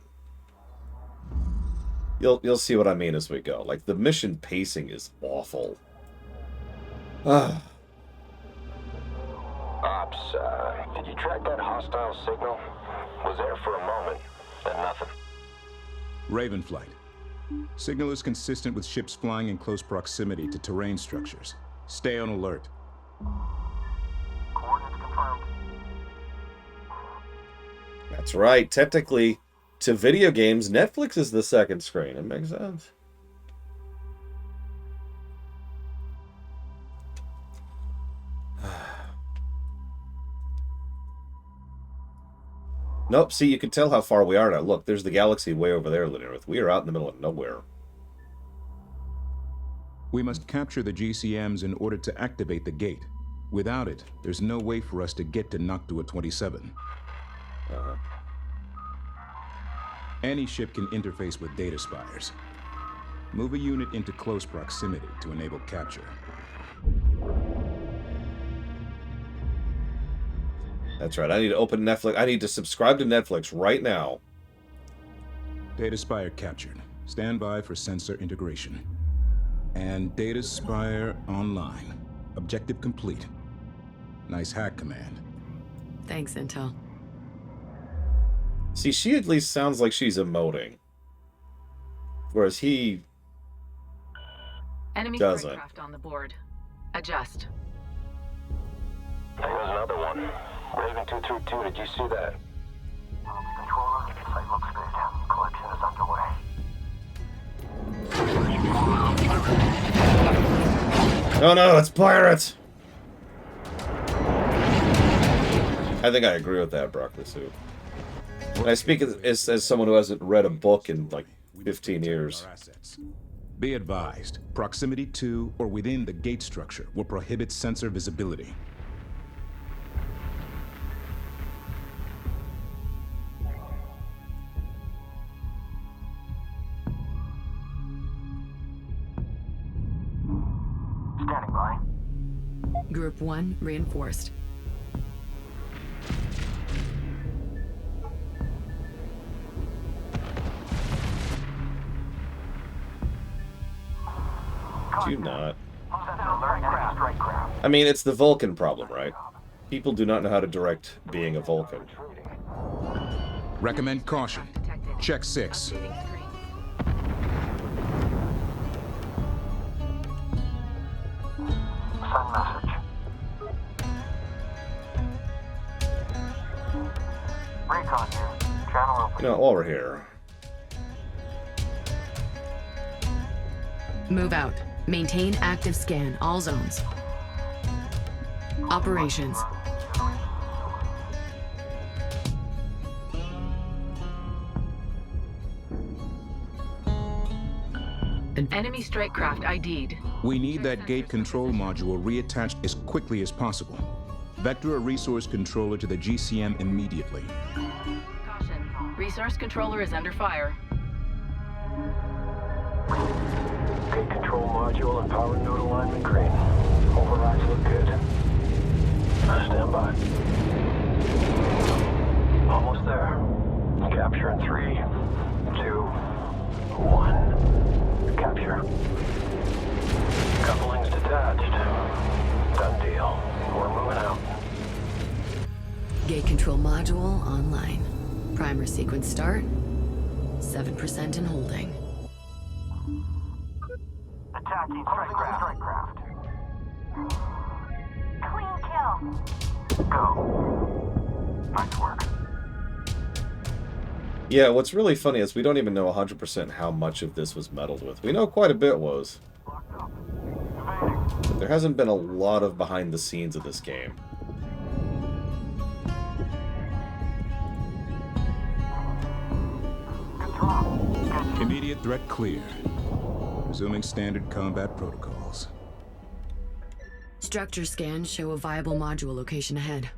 You'll see what I mean as we go. Like, the mission pacing is awful. Ops, did you track that hostile signal? Was there for a moment, then nothing. Raven flight. Signal is consistent with ships flying in close proximity to terrain structures. Stay on alert. Coordinates confirmed. That's right. Technically, to video games, Netflix is the second screen. It makes sense. Nope, see, you can tell how far we are now. Look, there's the galaxy way over there, Linear. We are out in the middle of nowhere. We must capture the GCMs in order to activate the gate. Without it, there's no way for us to get to Noctua 27. Any ship can interface with data spires. Move a unit into close proximity to enable capture. That's right. I need to open Netflix. I need to subscribe to Netflix right now. Data spire captured. Stand by for sensor integration. And data spire online. Objective complete. Nice hack, Command. Thanks, Intel. See, she at least sounds like she's emoting. Whereas he Enemy doesn't. aircraft on the board. Adjust. There goes another one. Raven 232, did you see that? Controller, site looks good. Collection is underway. Oh no, it's pirates! I think I agree with that, Broccoli Soup. And I speak as someone who hasn't read a book in like 15 years. Be advised, proximity to or within the gate structure will prohibit sensor visibility. Standing by. Group 1 reinforced. Do not. Strike craft. I mean, it's the Vulcan problem, right? People do not know how to direct being a Vulcan. Recommend caution. Check 6. Updating screen. Send message. Recon here. Channel open. You know, while we're here, Move out. Maintain active scan, all zones. Operations. Enemy strike craft ID'd. We need that gate control module reattached as quickly as possible. Vector a resource controller to the GCM immediately. Caution. Resource controller is under fire. Gate control module and power node alignment green. Overrides look good. Stand by. Almost there. Capture in 3, 2, 1. Capture. Couplings detached. Done deal. We're moving out. Gate control module online. Primer sequence start. 7% and holding. Attacking strike craft. Clean kill. Go. Back to work. Yeah, what's really funny is we don't even know 100% how much of this was meddled with. We know quite a bit was. Locked up. Invading. But there hasn't been a lot of behind the scenes of this game. Immediate threat clear. Resuming standard combat protocols. Structure scans show a viable module location ahead.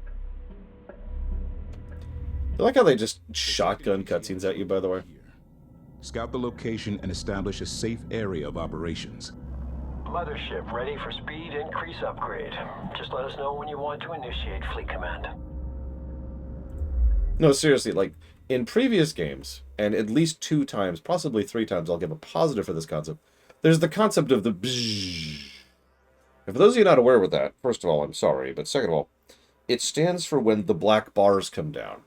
I like how they just shotgun cutscenes at you, by the way. Scout the location and establish a safe area of operations. Mothership ready for speed increase upgrade. Just let us know when you want to initiate fleet command. No, seriously, like, in previous games, and at least 2 times, possibly 3 times, I'll give a positive for this concept. There's the concept of the bzzz. And for those of you not aware with that, first of all, I'm sorry, but second of all, it stands for when the black bars come down.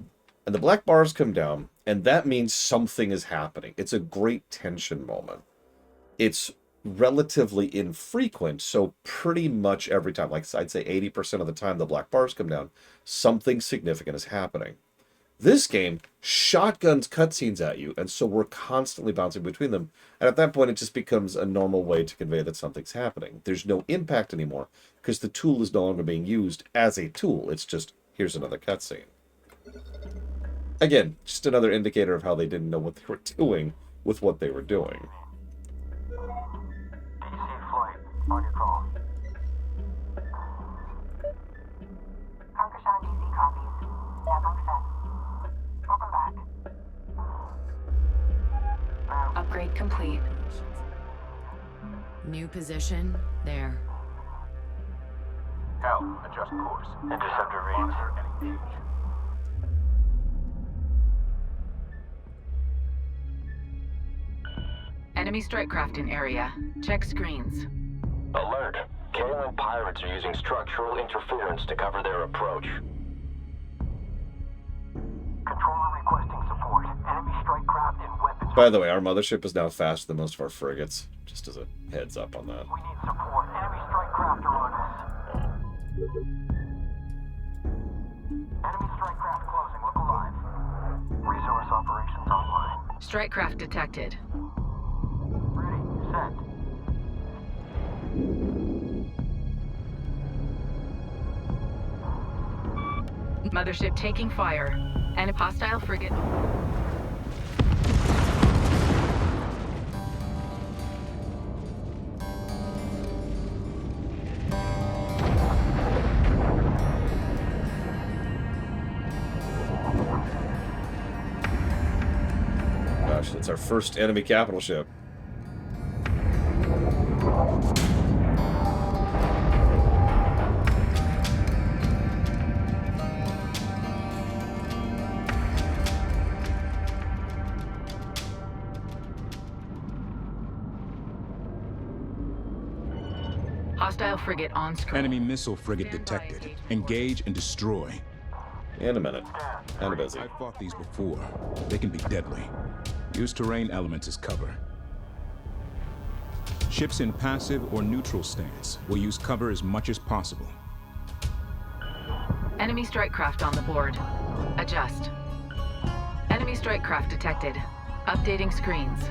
And the black bars come down, and that means something is happening. It's a great tension moment. It's relatively infrequent, so pretty much every time, like I'd say 80% of the time the black bars come down, something significant is happening. This game shotguns cutscenes at you, and so we're constantly bouncing between them. And at that point, it just becomes a normal way to convey that something's happening. There's no impact anymore, because the tool is no longer being used as a tool. It's just, here's another cutscene. Again, just another indicator of how they didn't know what they were doing with what they were doing. DC flight. On your call. Karkashan DC copies. Network set. Welcome back. Upgrade complete. New position, there. Cal, adjust course. Interceptor reads. Engage. Enemy strike craft in area. Check screens. Alert. Kaolin pirates are using structural interference to cover their approach. Controller requesting support. Enemy strike craft and weapons. By the way, our mothership is now faster than most of our frigates. Just as a heads up on that. We need support. Enemy strike craft are on us. Enemy strike craft closing. Look alive. Resource operations online. Strike craft detected. Ready. Set. Mothership taking fire. And a hostile frigate. Gosh, that's our first enemy capital ship. Hostile frigate on screen. Enemy missile frigate detected. Engage and destroy. In a minute. Kinda busy. I've fought these before. They can be deadly. Use terrain elements as cover. Ships in passive or neutral stance will use cover as much as possible. Enemy strike craft on the board. Adjust. Enemy strike craft detected. Updating screens.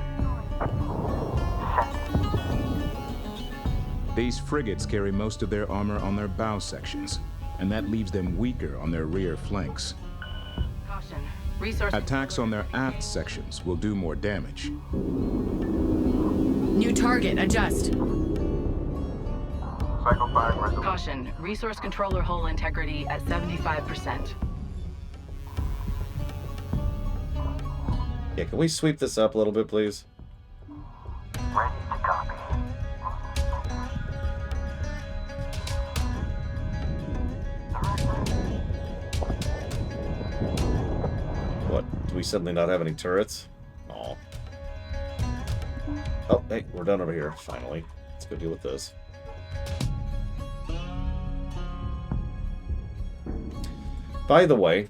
These frigates carry most of their armor on their bow sections, and that leaves them weaker on their rear flanks. Caution. Resource. Attacks on their aft sections will do more damage. New target, adjust. Cycle 5 resolution. Caution. Resource controller hull integrity at 75%. Yeah, can we sweep this up a little bit, please? Ready to copy. What? Do we suddenly not have any turrets? Aw. Oh, hey, we're done over here, finally. Let's go deal with this. By the way,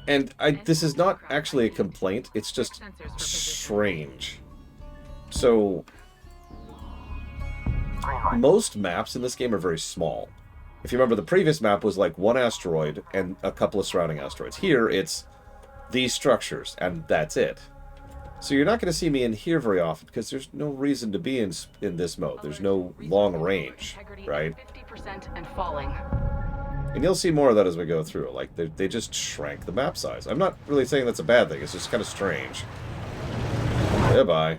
and this is not actually a complaint, it's just strange. So, Green light. most maps in this game are very small. If you remember, the previous map was like one asteroid and a couple of surrounding asteroids. Here, it's these structures, and that's it. So you're not going to see me in here very often, because there's no reason to be in this mode. There's no long range, right? 50% and falling. And you'll see more of that as we go through. Like, they just shrank the map size. I'm not really saying that's a bad thing. It's just kind of strange. Goodbye.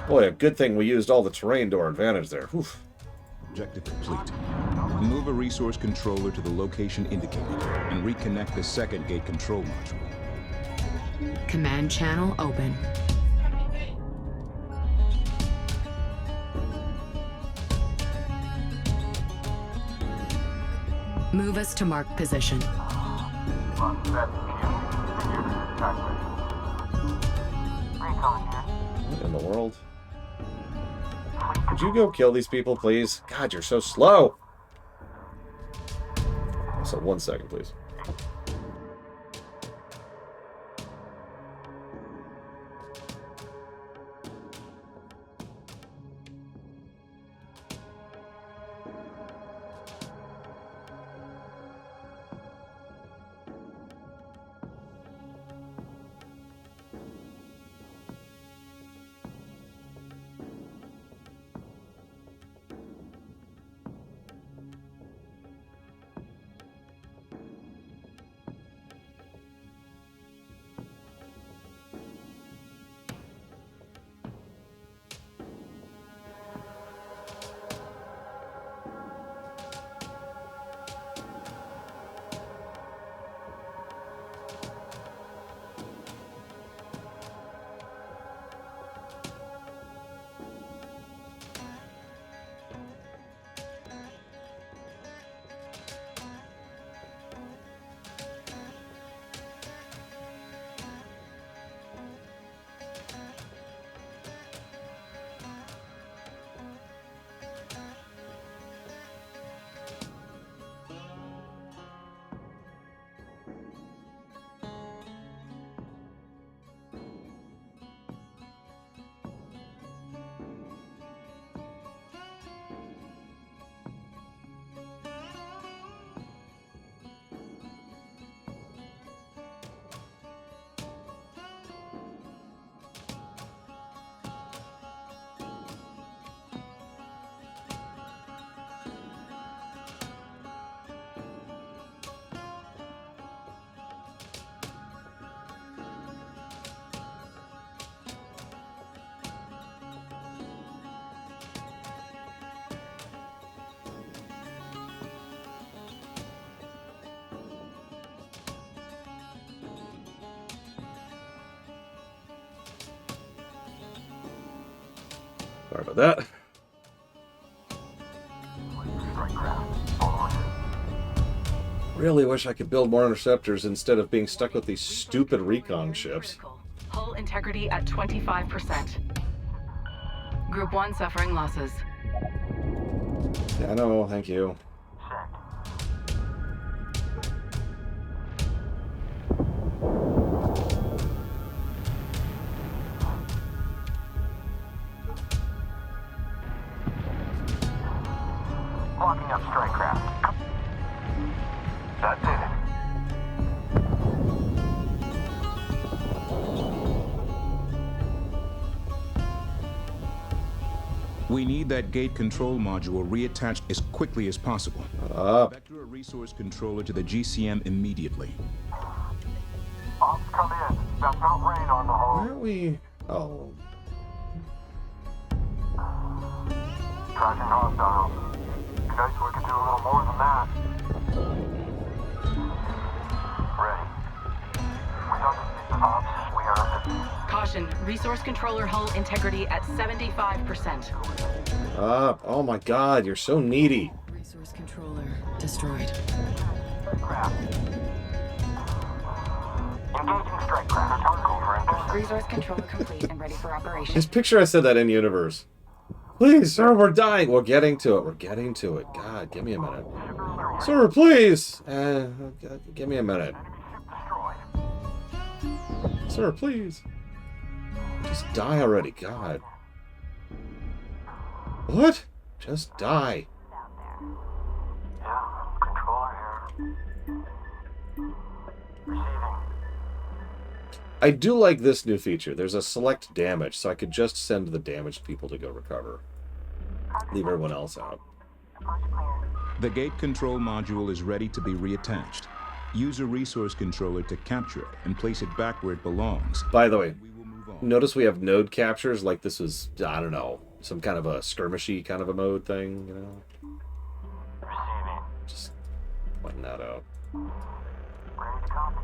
Boy, a good thing we used all the terrain to our advantage there. Whew. Objective complete. Move a resource controller to the location indicated and reconnect the second gate control module. Command channel open. Move us to marked position. What in the world? Could you go kill these people, please? God, you're so slow! So, 1 second, please. Sorry about that. Really wish I could build more interceptors instead of being stuck with these stupid recon ships. Hull integrity at 25%. Group 1 suffering losses. Yeah, I know, thank you. Blocking up strike craft. That's it. We need that gate control module reattached as quickly as possible. Vector a resource controller to the GCM immediately. Ops come in. That's not rain on the hull. Why aren't we... Oh. Tracking hostiles. Guys, we can do a little more than that. Ready. We got the ops. We are... Caution, resource controller hull integrity at 75%. Oh my god, you're so needy. Resource controller destroyed. Engaging strike craft. Over. Resource controller complete and ready for operation. Just picture I said that in universe. Please, sir, we're dying. We're getting to it. We're getting to it. God, give me a minute. Sir, please. Give me a minute. Sir, please. Just die already. God. What? Just die. Receiving. I do like this new feature. There's a select damage, so I could just send the damaged people to go recover. Leave everyone else out. Approach clear. The gate control module is ready to be reattached. Use a resource controller to capture it and place it back where it belongs. By the way, We will move on. notice we have node captures like this was, I don't know, some kind of a skirmishy kind of a mode thing, you know? Receiving. Just pointing that out. Ready to copy.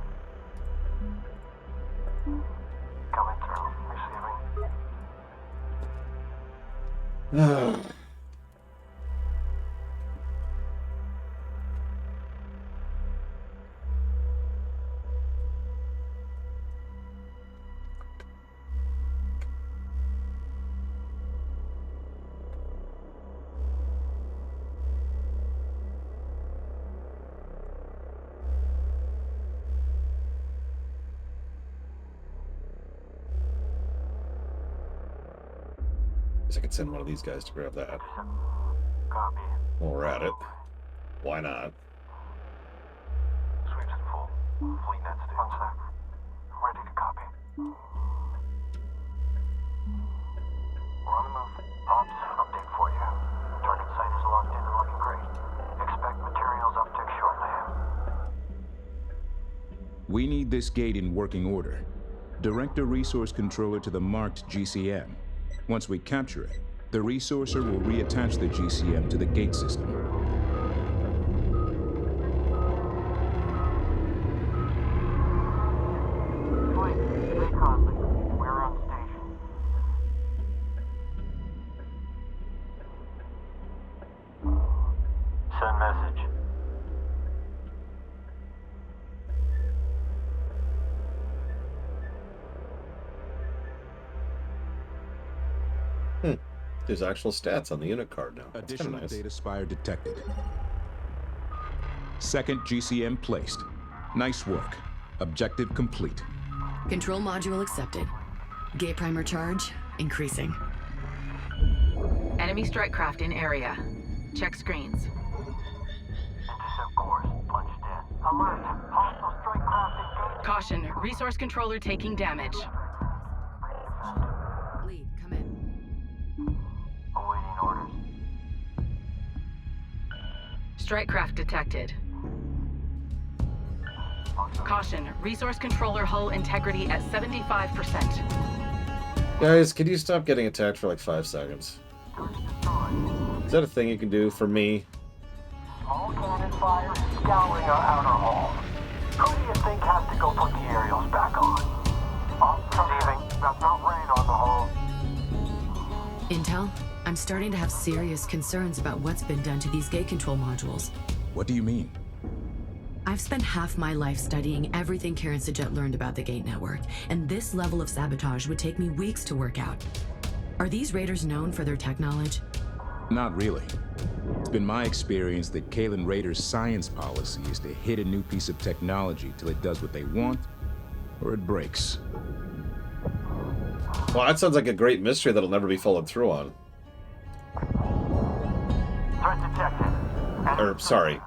Coming through. Receiving. Guess I could send one of these guys to grab that. Copy. While we're at it. Why not? Sweeps at full. Fleet net state. 1 sec. Ready to copy. We're on the move. Pops, update for you. Target site is locked in and looking great. Expect materials uptick shortly. We need this gate in working order. Direct a resource controller to the marked GCM. Once we capture it, the resourcer will reattach the GCM to the gate system. Fleet, stay Conley. We're on station. Send message. There's actual stats on the unit card now. That's kind Additional of nice. data spire detected. Second GCM placed. Nice work. Objective complete. Control module accepted. Gate primer charge increasing. Enemy strike craft in area. Check screens. Intercept course punched in. Alert! Hostile strike craft engaged. Caution, resource controller taking damage. Lead, come in. Awaiting orders. Strike craft detected. Caution, resource controller hull integrity at 75%. Guys, can you stop getting attacked for like 5 seconds? Is that a thing you can do for me? Small cannon fire is scouring our outer hull. Who do you think has to go put the aerials back on? Receiving. That's not rain on the hull. Intel, I'm starting to have serious concerns about what's been done to these gate control modules. What do you mean? I've spent half my life studying everything Karen Sajet learned about the gate network, and this level of sabotage would take me weeks to work out. Are these raiders known for their tech knowledge? Not really. It's been my experience that Kalen Raiders' science policy is to hit a new piece of technology till it does what they want, or it breaks. Well, that sounds like a great mystery that'll never be followed through on. Threat detected. Or, sorry.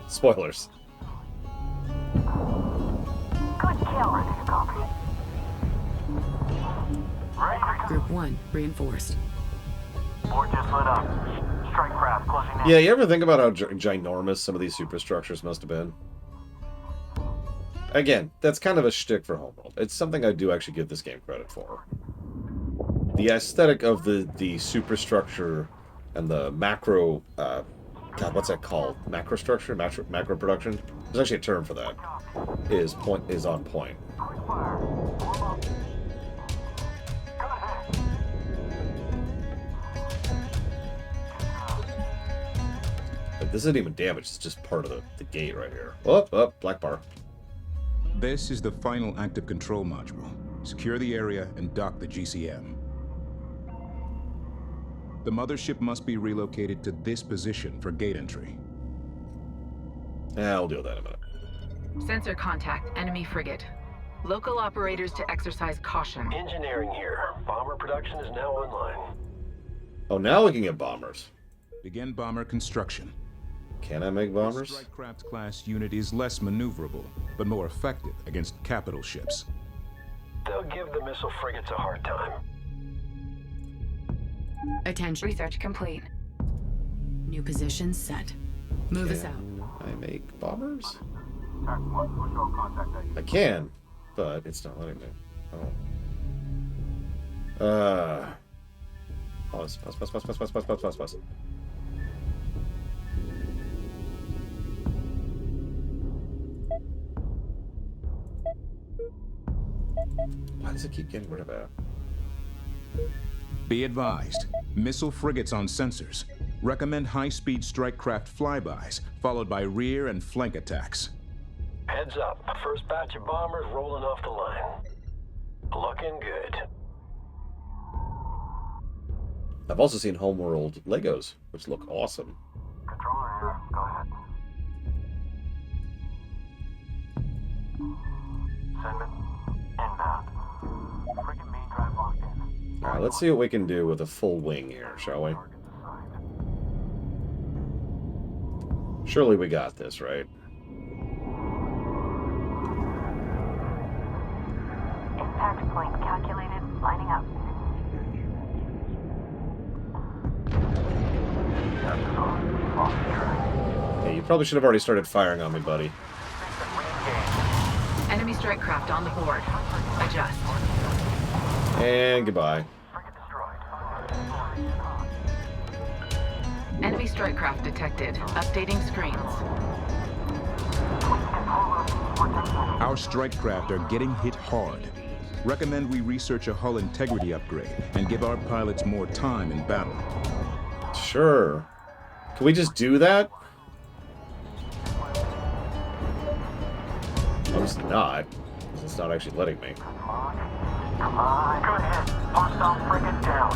Spoilers. Good kill. Ready to copy. Ready to Group 1, reinforced. Board just lit up. Strike craft closing in. Yeah, you ever think about how ginormous some of these superstructures must have been? Again, that's kind of a shtick for Homeworld. It's something I do actually give this game credit for. The aesthetic of the superstructure and the macro... God, what's that called? Macrostructure? Macro production? There's actually a term for that. Is on point. But this isn't even damaged, it's just part of the gate right here. Oh, black bar. This is the final active control module. Secure the area and dock the GCM. The mothership must be relocated to this position for gate entry. Yeah, I'll deal with that in a minute. Sensor contact, enemy frigate. Local operators to exercise caution. Engineering here. Bomber production is now online. Oh, now we can get bombers. Begin bomber construction. Can I make bombers? Strikecraft class unit is less maneuverable, but more effective against capital ships. They'll give the missile frigates a hard time. Attention. Research complete. New position set. Move us out. I make bombers? Tac 1, push all contact ID. I can, but it's not letting me. Pause. Why does it keep getting rid of that? Be advised, missile frigates on sensors. Recommend high-speed strikecraft flybys, followed by rear and flank attacks. Heads up. First batch of bombers rolling off the line. Looking good. I've also seen Homeworld Legos, which look awesome. Controller here. Go ahead. Sendman. Inbound. Frigate main drive locked in. Alright, let's see what we can do with a full wing here, shall we? Targets assigned. Surely we got this, right? Impact point calculated. Lining up. Yeah, you probably should have already started firing on me, buddy. Enemy strike craft on the board. Adjust. And goodbye. Frigate destroyed. Enemy strike craft detected. Updating screens. Our strikecraft are getting hit hard. Recommend we research a hull integrity upgrade and give our pilots more time in battle. Sure. Can we just do that? Obviously not. It's not actually letting me. Come on. Go ahead. Hostile frigate down.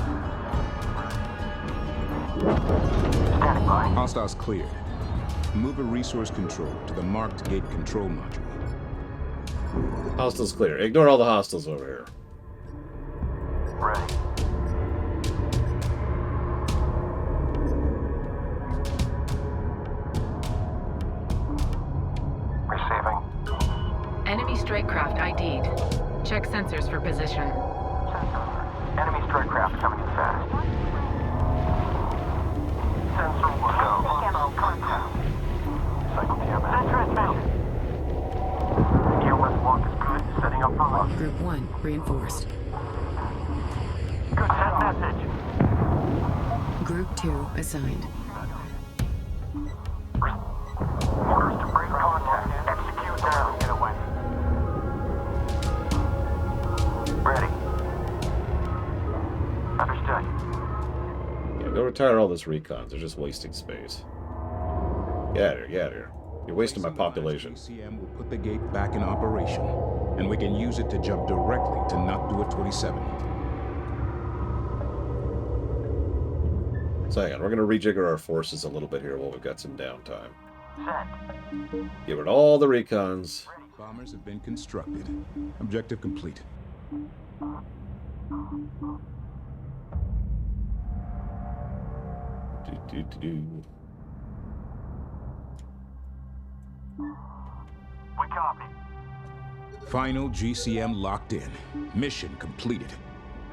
Standing by. Hostiles cleared. Move a resource control to the marked gate control module. Hostiles clear. Ignore all the hostiles over here. Ready. Receiving. Enemy strike craft ID'd. Check sensors for position. Sensor. Enemy strike craft coming in fast. Sensor will go. Contact. Cycle TMS. Transmitted. EOS walk is good. Setting up for launch. Group 1 reinforced. Good. Send message. Group 2 assigned. Orders to break contact. Execute now. Get away. Ready. Understood. Yeah, go retire all this recons. They're just wasting space. Get out of here, get out of here. You're wasting my population. GCM will put the gate back in operation, and we can use it to jump directly to Noctua 27. So hang on, we're going to rejigger our forces a little bit here while we've got some downtime. Set. Get rid of all the recons. Bombers have been constructed. Objective complete. Do. We copy. Final GCM locked in. Mission completed.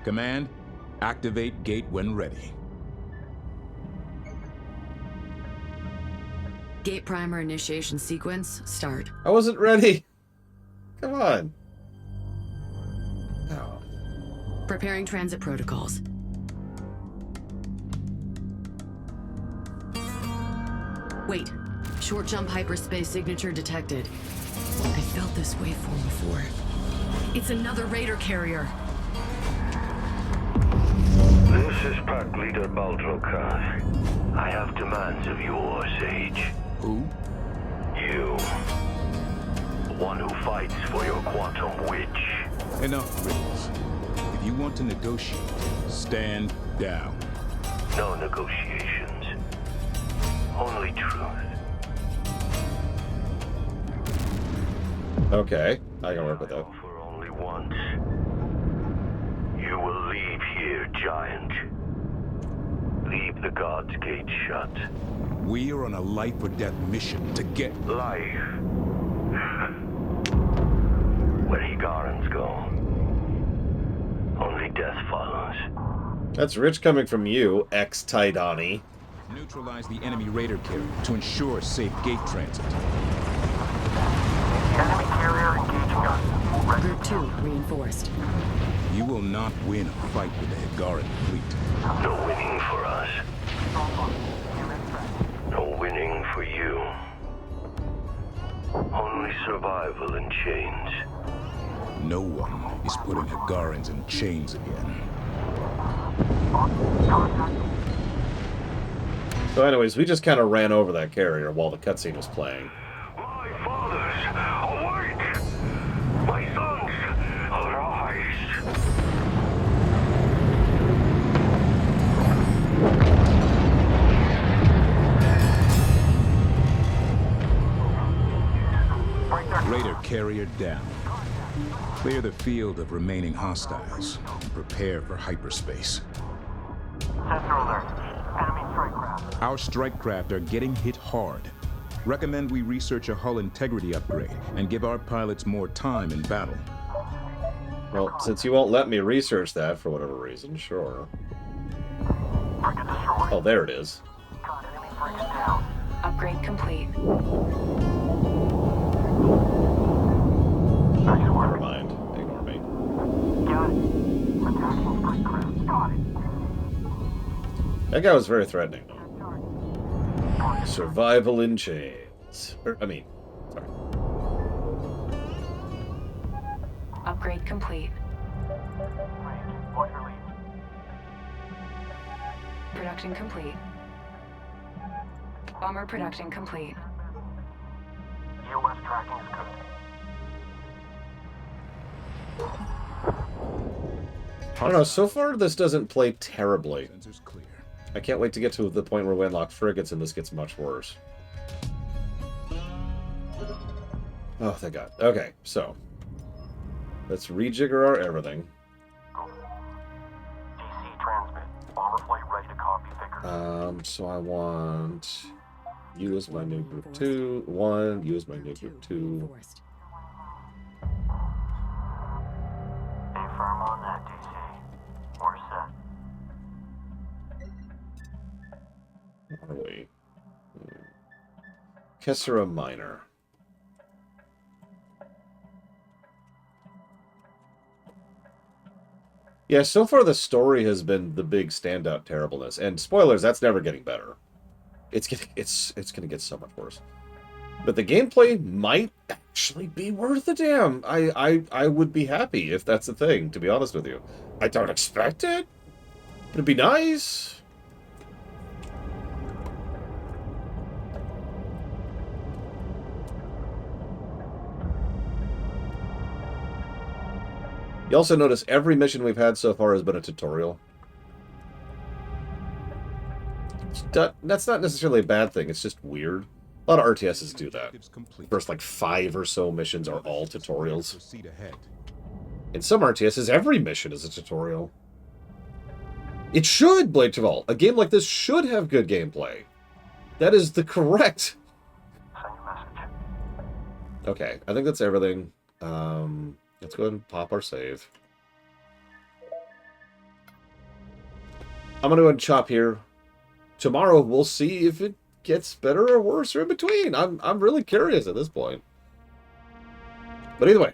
Command, activate gate when ready. Gate primer initiation sequence, start. I wasn't ready. Come on. No. Preparing transit protocols. Wait. Short jump hyperspace signature detected. I felt this waveform before. It's another Raider carrier. This is Pack Leader Baldrokar. I have demands of yours, Sage. Who? You. One who fights for your quantum witch. Enough, riddles. If you want to negotiate, stand down. No negotiations. Only truth. Okay, I can work with that. For only once. You will leave here, Giant. Leave the God's Gate shut. We are on a life-or-death mission to get... Life. Where Hiigarans go, only death follows. That's rich coming from you, ex-Taidani. Neutralize the enemy raider carrier to ensure safe gate transit. Enemy carrier engaging us. Group 2 reinforced. You will not win a fight with the Hiigaran fleet. No winning for us. No winning for you. Only survival in chains. No one is putting Hiigarans in chains again. So anyways, we just kind of ran over that carrier while the cutscene was playing. My fathers, awake! My sons, arise! Raider carrier down. Clear the field of remaining hostiles and prepare for hyperspace. Sensor alert. Enemy strike craft. Our strike craft are getting hit hard. Recommend we research a hull integrity upgrade and give our pilots more time in battle. Well, since you won't let me research that for whatever reason, sure. Frigate destroyed. Oh, there it is. Got enemy frigates down. Upgrade complete. Nice Never work. mind. Ignore me. Got it. Attacking strike craft. Got it. That guy was very threatening, though. Survival in chains. Sorry. Upgrade complete. What's your lead? Production complete. Bomber production complete. EOS tracking is good. I don't know, so far this doesn't play terribly. Sensors clear. I can't wait to get to the point where we unlock frigates and this gets much worse. Oh, thank God. Okay, so. Let's rejigger our everything. DC transmit. Bomber flight ready to copy Vickers. So I want you as my new group 2, 1, you as my new group 2. Reinforced. Stay firm on that, DC. We're set. Where are we? Kessera Minor. Yeah, so far the story has been the big standout terribleness. And spoilers, that's never getting better. It's gonna get so much worse. But the gameplay might actually be worth a damn. I would be happy if that's the thing, to be honest with you. I don't expect it. It'd be nice. You also notice every mission we've had so far has been a tutorial. That's not necessarily a bad thing, it's just weird. A lot of RTSs do that. First, like 5 or so missions are all tutorials. Proceed ahead. In some RTSs, every mission is a tutorial. It should, Blade to Vault. A game like this should have good gameplay. That is the correct... Send your message. Okay, I think that's everything. Let's go ahead and pop our save. I'm going to go ahead and chop here. Tomorrow, we'll see if it gets better or worse or in between. I'm really curious at this point. But either way,